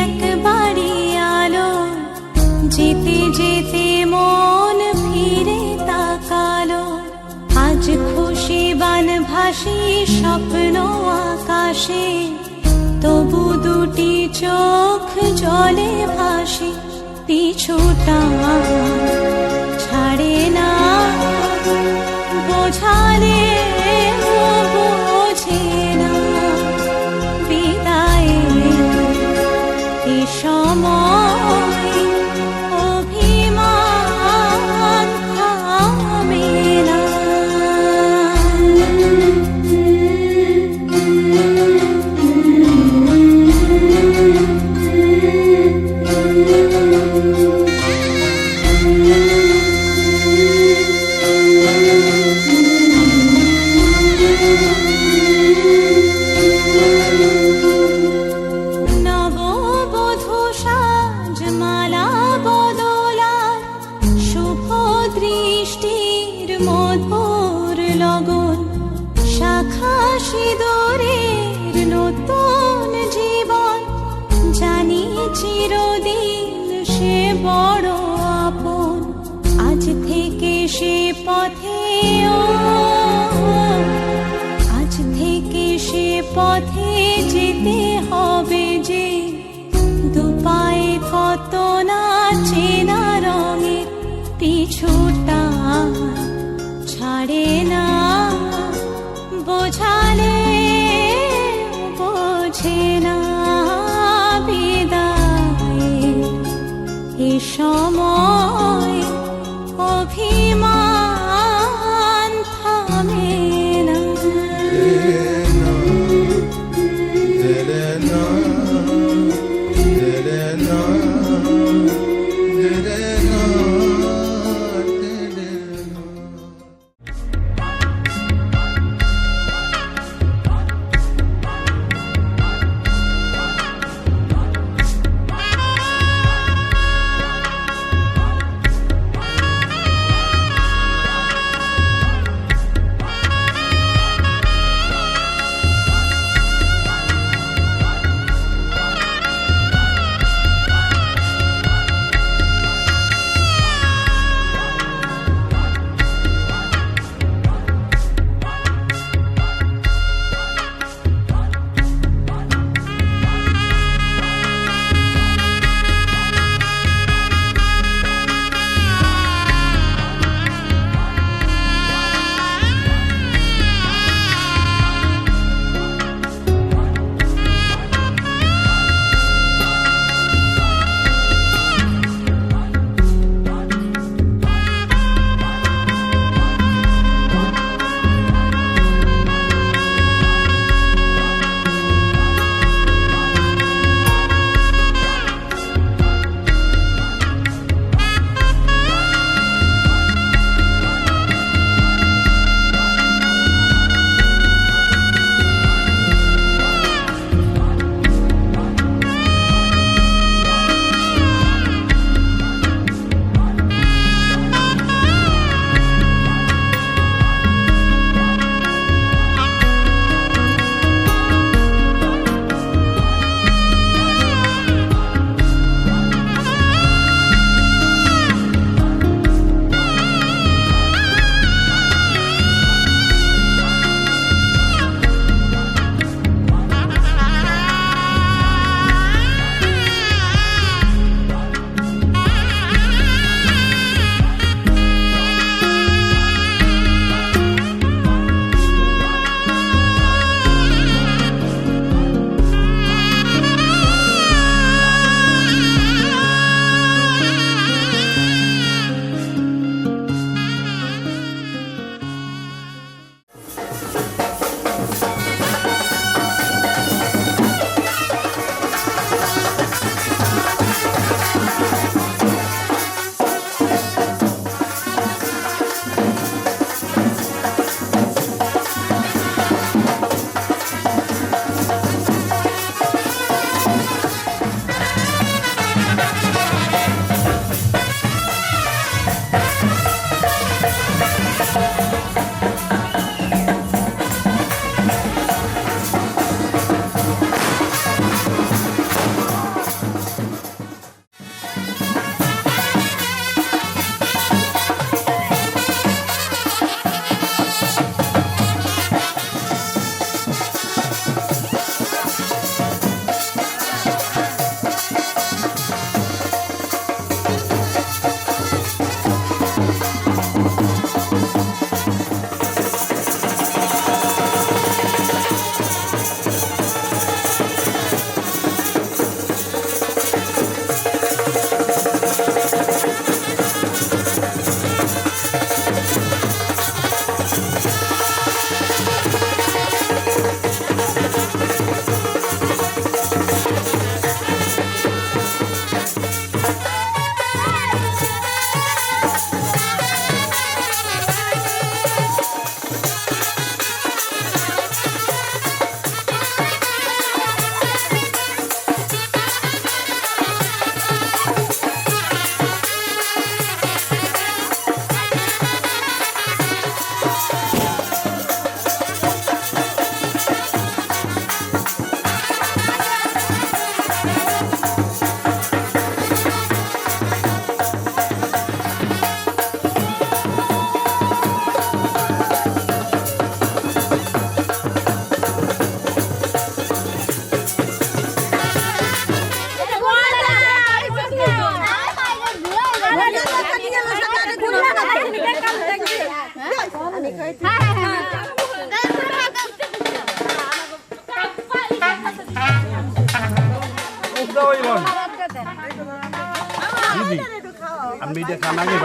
একবারে আলো, যেতে যেতে মন ফিরে তাকালো। আজ খুশি বান ভাসি স্বপ্ন আকাশে, তবু দুটি চোখ জলে ভাসে। পিছুটা ছাড়ে না, বোঝালে বোঝে না। বিদায়ে এ সময় অভিমান থামে না। মধুর লগন, শাখা সিঁদুরের নতুন জীবন, জানি চিরদিন সে বড় আপন। আজ থেকে সে পথে আজ থেকে সে পথে যেতে হবে যে, দুপায়ে কত না চেনা রঙের পিছুটা ছাড়ে না, বোঝালে বোঝে না বিদায়ের এ সময় অভিমান থামে না। আমি এটা খানা নিয়ে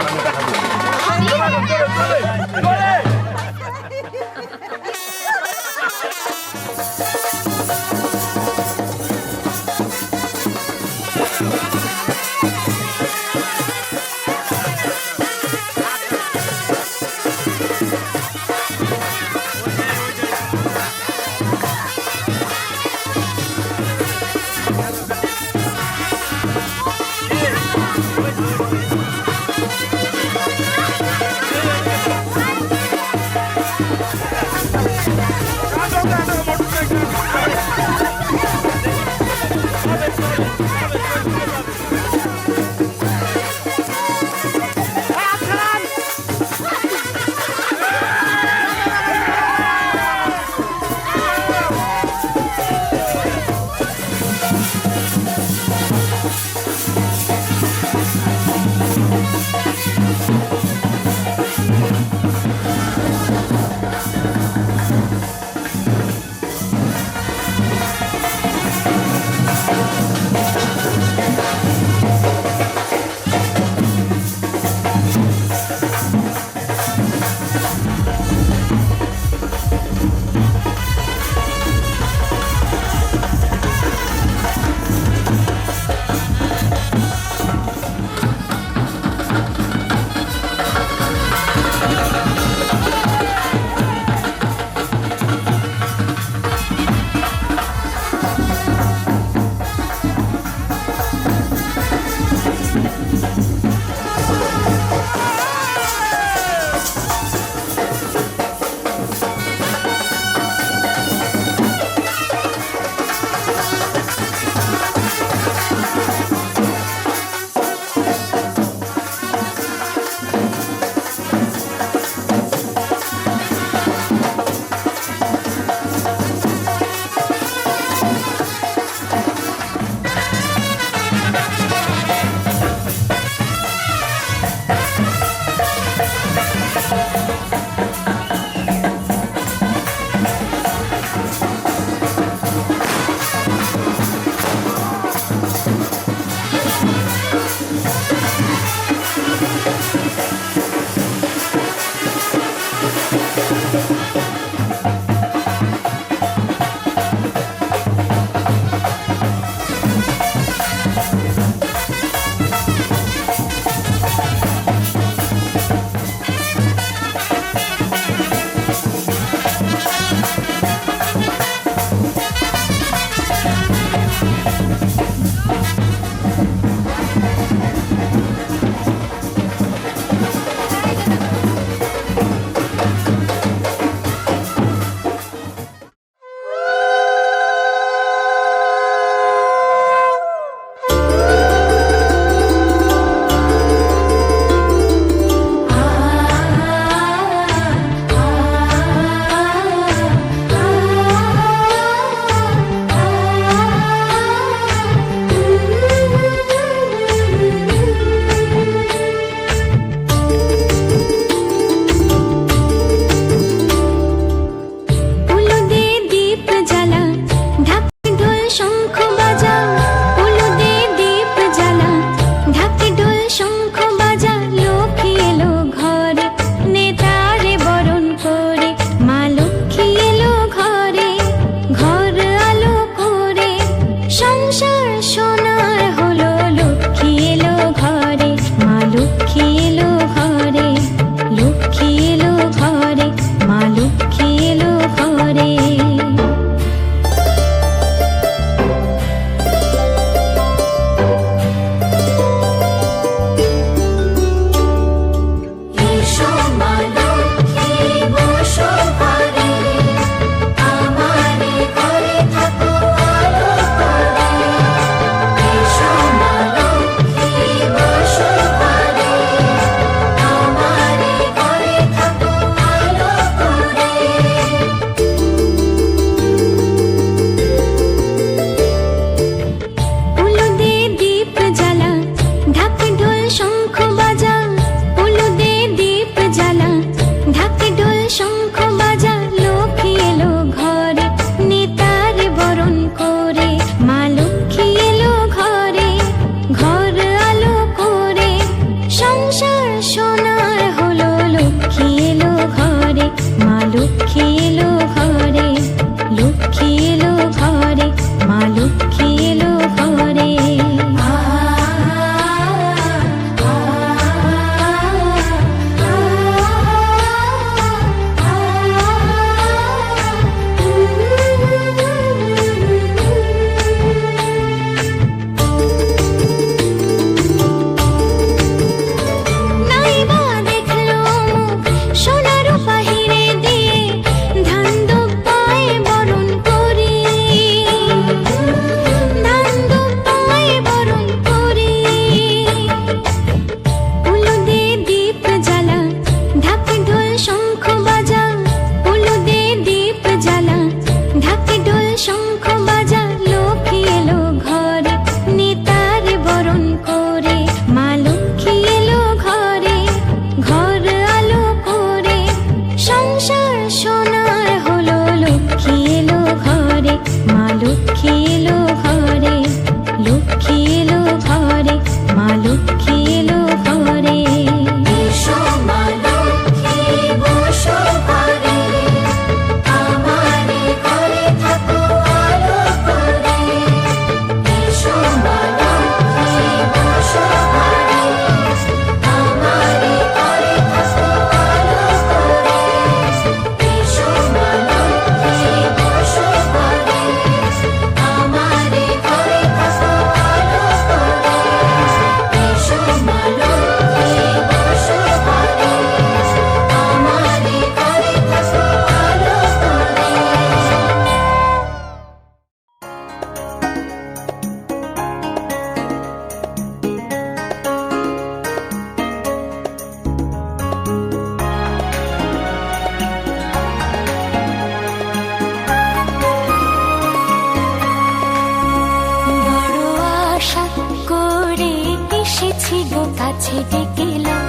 কাছে ডেকে নাও।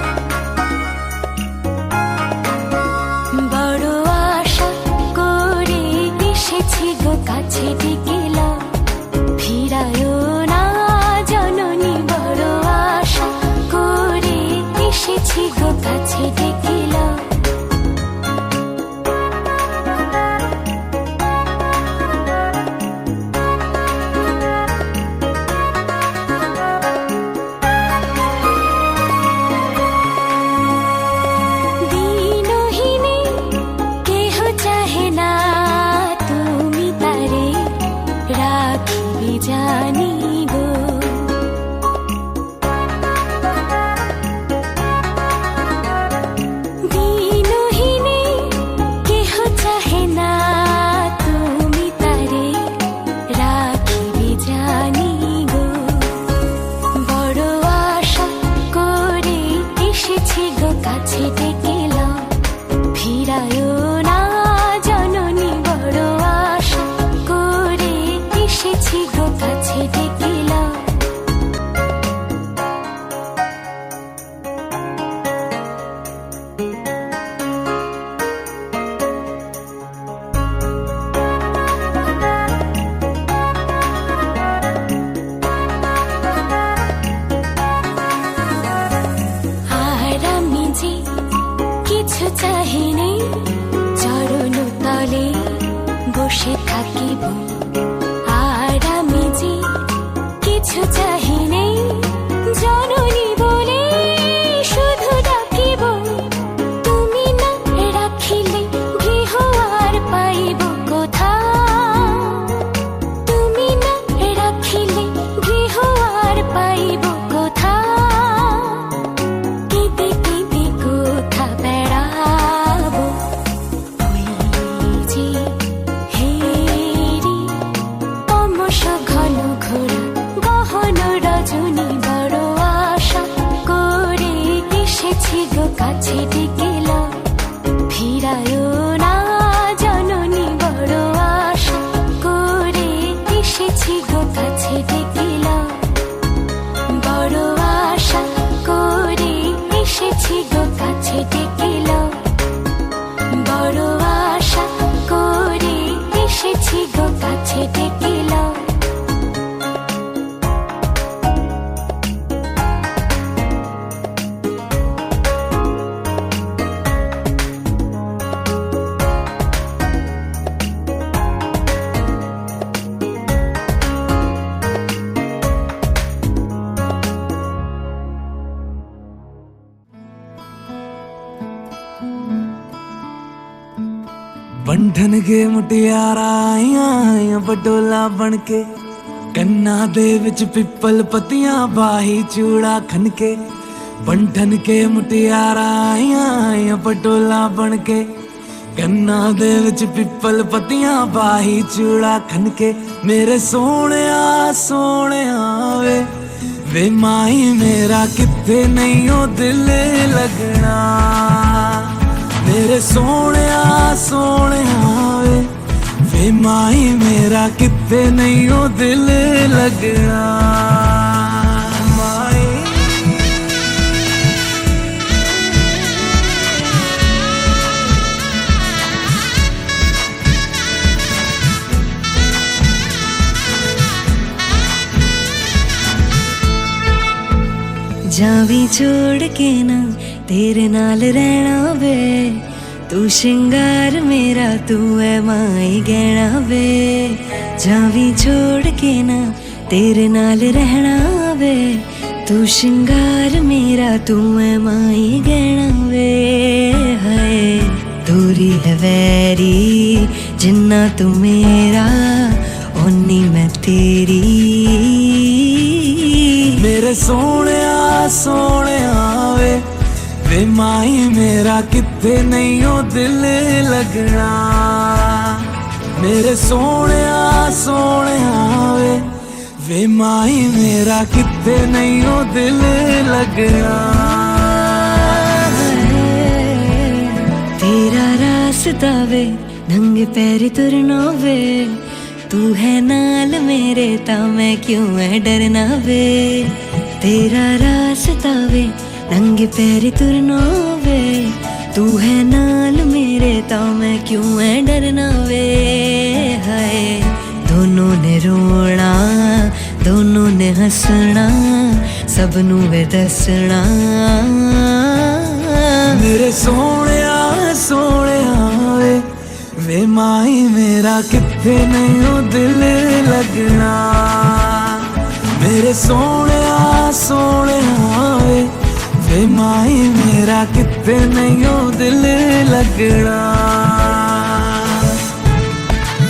বড় আশা করে এসেছি গো কাছে ডেকে নাও। ফিরায়ও না জননী, বড় আশা করে এসেছি গো কাছে ডেকে নাও। দিনহীনে কেহ চাহে না, তুমি তারে রাখিবে জানি গো। দিনহীনে কেহ চাহে না, তুমি তারে রাখিবে জানি গো। বড় আশা করে এসেছি গো কাছে ডেকে নাও। ফিরায়ও না জননী, বড় আশা করে এসেছি গো কাছে ডেকে নাও। আর আমি যে কিছু চাহিনি, চরণ তলে বসে থাকিব। আর আমি যে কিছু চাহিনি, জননী বলে শুধু ডাকিব। তুমি না রাখিলে গৃহ আর পাইব কোথা। তুমি না রাখিলে গৃহ আর পাইব কোথা। কেঁদে কেঁদে কোথা বেড়াবো, ওই যে হেরি তমস ঘন ঘোরা গহন রজনী। বড় আশা করে এসেছি গো কাছে ডেকে নাও। ফিরায়ও না জননী, বড় আশা করে এসেছি গো কাছে ডেকে নাও। বড় আশা করে এসেছি গো কাছে ডেকে নাও। বড় আশা করে এসেছি গো কাছে ডেকে নাও। बंधन के मुटियारा आईਆਂ बडोला बन के। ਕੰਨਾਂ ਦੇ ਵਿੱਚ ਪਿੱਪਲ ਪੱਤੀਆਂ ਬਾਹੀ ਚੂੜਾ ਖਨ ਕੇ। ਬੰਧਨ ਕੇ ਮੁਟਿਆਰਾਂ ਆਈਆਂ ਪਟੋਲਾ ਬਣ ਕੇ। ਕੰਨਾਂ ਦੇ ਵਿੱਚ ਪਿੱਪਲ ਪੱਤੀਆਂ ਬਾਹੀ ਚੂੜਾ ਖਨ ਕੇ। ਮੇਰੇ ਸੋਹਣਿਆ ਸੋਹਣਿਆ ਵੇ ਵੇ ਮਾਈ ਮੇਰਾ ਕਿੱਥੇ ਨਹੀਂ ਉਹ ਦਿਲ ਲੱਗਣਾ। ਮੇਰੇ ਸੋਹਣਿਆ ਸੋਹਣਿਆ ਵੇ ਵੇ ਮਾਈ ਮੇਰਾ ਕਿੱਥੇ ਨਹੀਂ ਉਹ ਦਿਲ ਲੱਗਣਾ। ਮਾਈ जावी छोड़ के ना तेरे नाल रहना वे। तू श्रृंगार मेरा तू है माई गहना वे। जावी छोड़ के ना तेरे नाल रहना वे। तू श्रृंगार मेरा तू है माई गहना वे। हाय दूरी है वैरी जिन्ना तू मेरा ओनी मैं तेरी। मेरे सोहणिया सोहणिया वे वे माई मेरा किथे नहीं ओ दिल लगना। मेरे सोहणिया सोहणिया वे वे माई मेरा किथे नहीं ओ दिल लगना। तेरा रास्ता वे नंगे पैर तुरना वे। तू है नाल मेरे ता मैं क्यों है डरना वे। तेरा रास्ता वे नंगे पैरी तुरना वे तू है नाल मेरे तो मैं क्यों है डरना वे हाय दोनों ने रोना दोनों ने हंसना सबनू वे दसना मेरे सोने वे वे माही मेरा किथे नहीं हो दिल लगना मेरे सोने वे वे माही मेरा किथे नहीं हो दिल लगना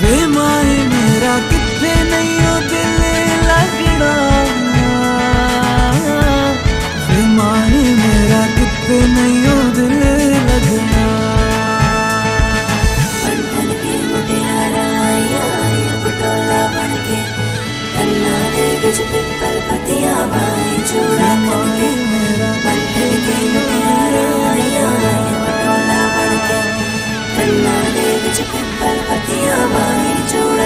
वे माही मेरा किथे नहीं हो दिल लगना वे माही मेरा किथे नहीं हो दिल लगना पिपल पतियां बाएं चूड़ा करके बंधन के मुटियारा आया पटोला बन के कन्ना दे विच पिपल पतियां बाएं चूड़ा